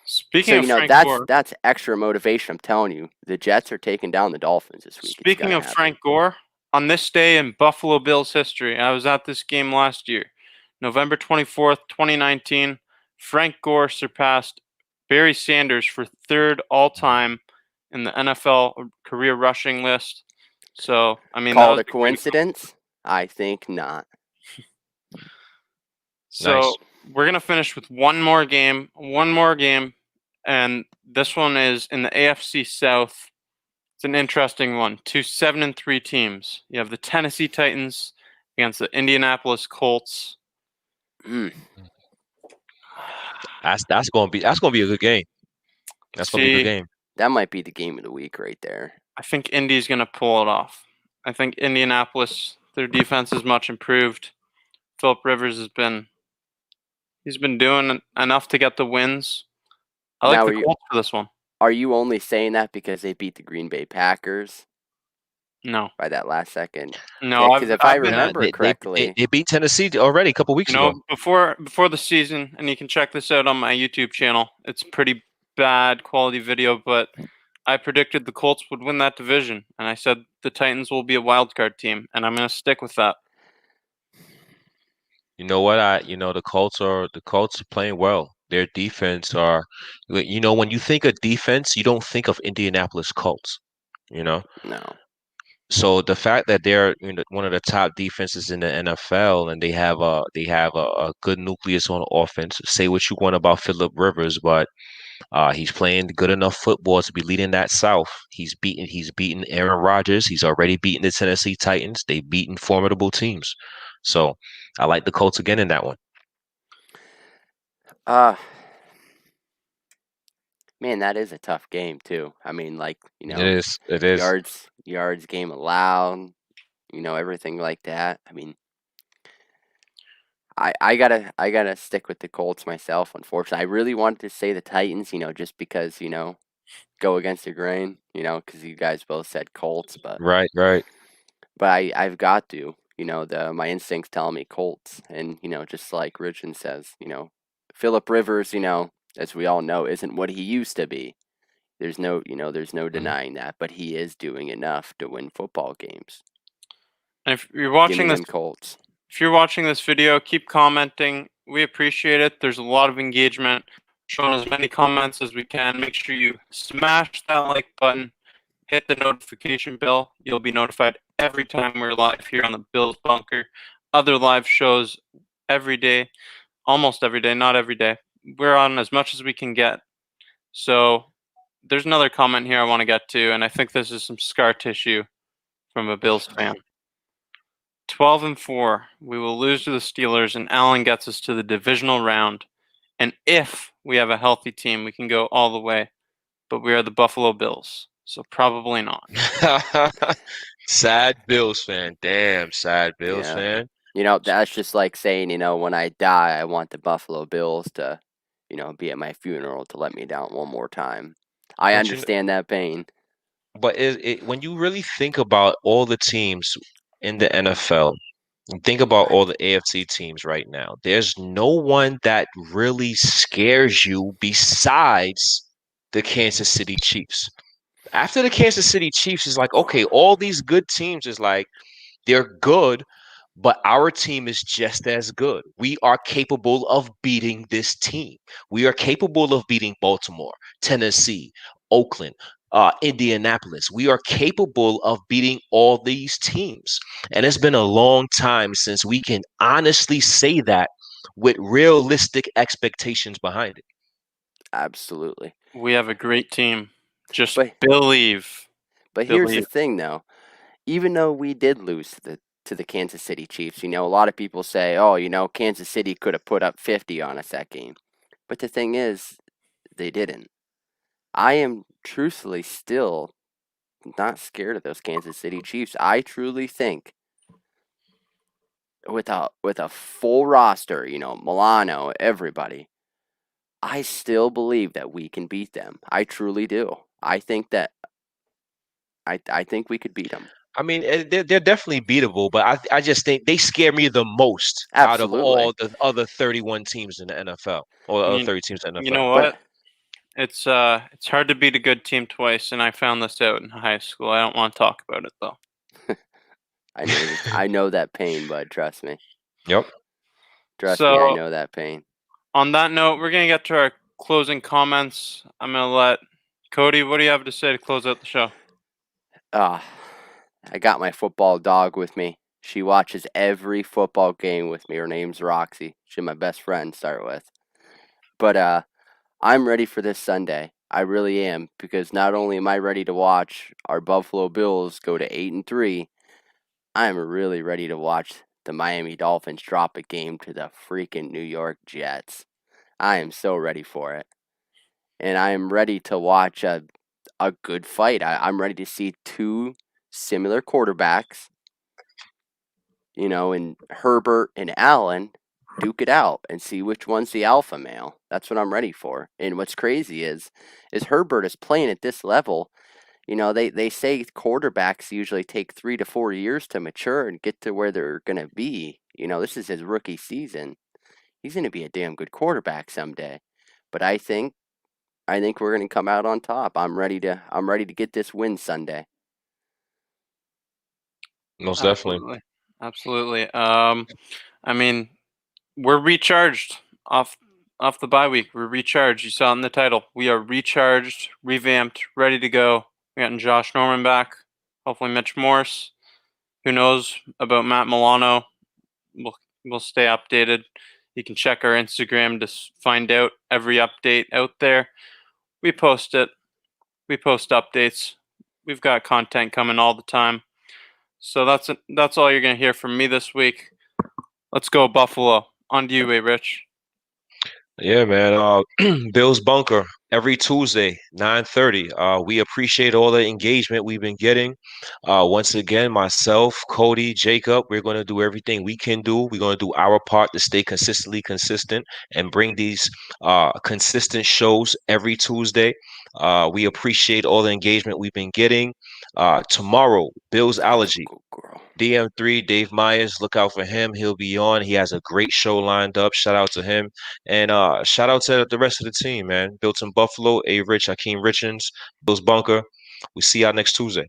speaking of Frank that's Gore. that's extra motivation. I'm telling you, the Jets are taking down the Dolphins this week. Speaking of Frank Gore, on this day in Buffalo Bills history, I was at this game last year, November 24th, 2019. Frank Gore surpassed Barry Sanders for third all-time in the NFL career rushing list. So, I mean, that Call was it a coincidence? I think not. So Nice. we're gonna finish with one more game, and this one is in the AFC South. It's an interesting one. Two 7-3 teams. You have the Tennessee Titans against the Indianapolis Colts. Mm. That's gonna be a good game. That's gonna be a good See, game. That might be the game of the week right there. I think Indy's gonna pull it off. I think Indianapolis, their defense is much improved. Philip Rivers he's been doing enough to get the wins. I like Now, the Colts for this one. Are you only saying that because they beat the Green Bay Packers No, by that last second? no, Because if I I've been, remember correctly, They beat Tennessee already a couple weeks ago. before the season, and you can check this out on my YouTube channel. It's pretty bad quality video, but I predicted the Colts would win that division, and I said the Titans will be a wild card team, and I'm going to stick with that. You know what? The Colts are playing well. Their defense are, when you think of defense, you don't think of Indianapolis Colts. no. So the fact that they're one of the top defenses in the NFL and they have a good nucleus on offense. Say what you want about Philip Rivers, but he's playing good enough football to be leading that South. He's beaten Aaron Rodgers. He's already beaten the Tennessee Titans. They've beaten formidable teams. So I like the Colts again in that one. Man, that is a tough game too. I mean, It is. yards game allowed, everything like that. I mean, I gotta stick with the Colts myself. Unfortunately, I really wanted to say the Titans, just because go against the grain, because you guys both said Colts, but Right. I've got to, my instincts tell me Colts, and just like Richard says, Philip Rivers, as we all know, isn't what he used to be. There's no denying that, but he is doing enough to win football games. And if you're Give watching me this, them Colts. if you're watching this video, keep commenting. We appreciate it. There's a lot of engagement. Showing as many comments as we can. Make sure you smash that like button. Hit the notification bell. You'll be notified every time we're live here on the Bills Bunker. Other live shows every day, almost every day, not every day. We're on as much as we can get. So there's another comment here I want to get to, and I think this is some scar tissue from a Bills fan. 12-4. We will lose to the Steelers, and Allen gets us to the divisional round. And if we have a healthy team, we can go all the way. But we are the Buffalo Bills, so probably not. Sad Bills fan. Damn, sad Bills Yeah. fan. That's just like saying, when I die, I want the Buffalo Bills to, be at my funeral to let me down one more time. I But understand that pain. But when you really think about all the teams in the NFL, and think about all the AFC teams right now, there's no one that really scares you besides the Kansas City Chiefs. After the Kansas City Chiefs is like, okay, all these good teams is like, they're good, but our team is just as good. We are capable of beating this team. We are capable of beating Baltimore, Tennessee, Oakland, Indianapolis. We are capable of beating all these teams. And it's been a long time since we can honestly say that with realistic expectations behind it. Absolutely. We have a great team. Just But believe. but here's the Believe. thing, though. Even though we did lose to the Kansas City Chiefs, a lot of people say, oh, Kansas City could have put up 50 on us that game. But the thing is, they didn't. I am truthfully still not scared of those Kansas City Chiefs. I truly think with a full roster, Milano, everybody, I still believe that we can beat them. I truly do. I think that I think we could beat them. I mean, they're definitely beatable, but I just think they scare me the most out of Absolutely. all the other 31 teams in the NFL or the other 30 teams in the NFL. You know what? It's hard to beat a good team twice, and I found this out in high school. I don't want to talk about it though. I know that pain, bud. Trust me. Yep. Trust me, I know that pain. On that note, we're gonna get to our closing comments. I'm gonna let Cody. What do you have to say to close out the show? I got my football dog with me. She watches every football game with me. Her name's Roxy. She's my best friend to start with. But I'm ready for this Sunday. I really am, because not only am I ready to watch our Buffalo Bills go to 8-3, I'm really ready to watch the Miami Dolphins drop a game to the freaking New York Jets. I am so ready for it. And I am ready to watch a good fight. I'm ready to see two similar quarterbacks, and Herbert and Allen duke it out and see which one's the alpha male. That's what I'm ready for. And what's crazy is Herbert is playing at this level. They say quarterbacks usually take 3 to 4 years to mature and get to where they're going to be. This is his rookie season. He's going to be a damn good quarterback someday. But I think we're going to come out on top. I'm ready to get this win Sunday. Most definitely. Absolutely. I mean, we're recharged off the bye week. We're recharged. You saw it in the title. We are recharged, revamped, ready to go. We got Josh Norman back. Hopefully Mitch Morse. Who knows about Matt Milano? We'll stay updated. You can check our Instagram to find out every update out there. We post it. We post updates. We've got content coming all the time. So that's all you're going to hear from me this week. Let's go Buffalo. On to you, Rich. Yeah, man. Bill's Bunker every Tuesday, 9:30. We appreciate all the engagement we've been getting. Once again, myself, Cody, Jacob, we're going to do everything we can do. We're going to do our part to stay consistently consistent and bring these consistent shows every Tuesday. We appreciate all the engagement we've been getting. Tomorrow, Bill's Allergy. DM3, Dave Myers, look out for him. He'll be on. He has a great show lined up. Shout out to him. And shout out to the rest of the team, man. Built in Buffalo, A. Rich, Hakeem Richards, Bill's Bunker. We see y'all next Tuesday.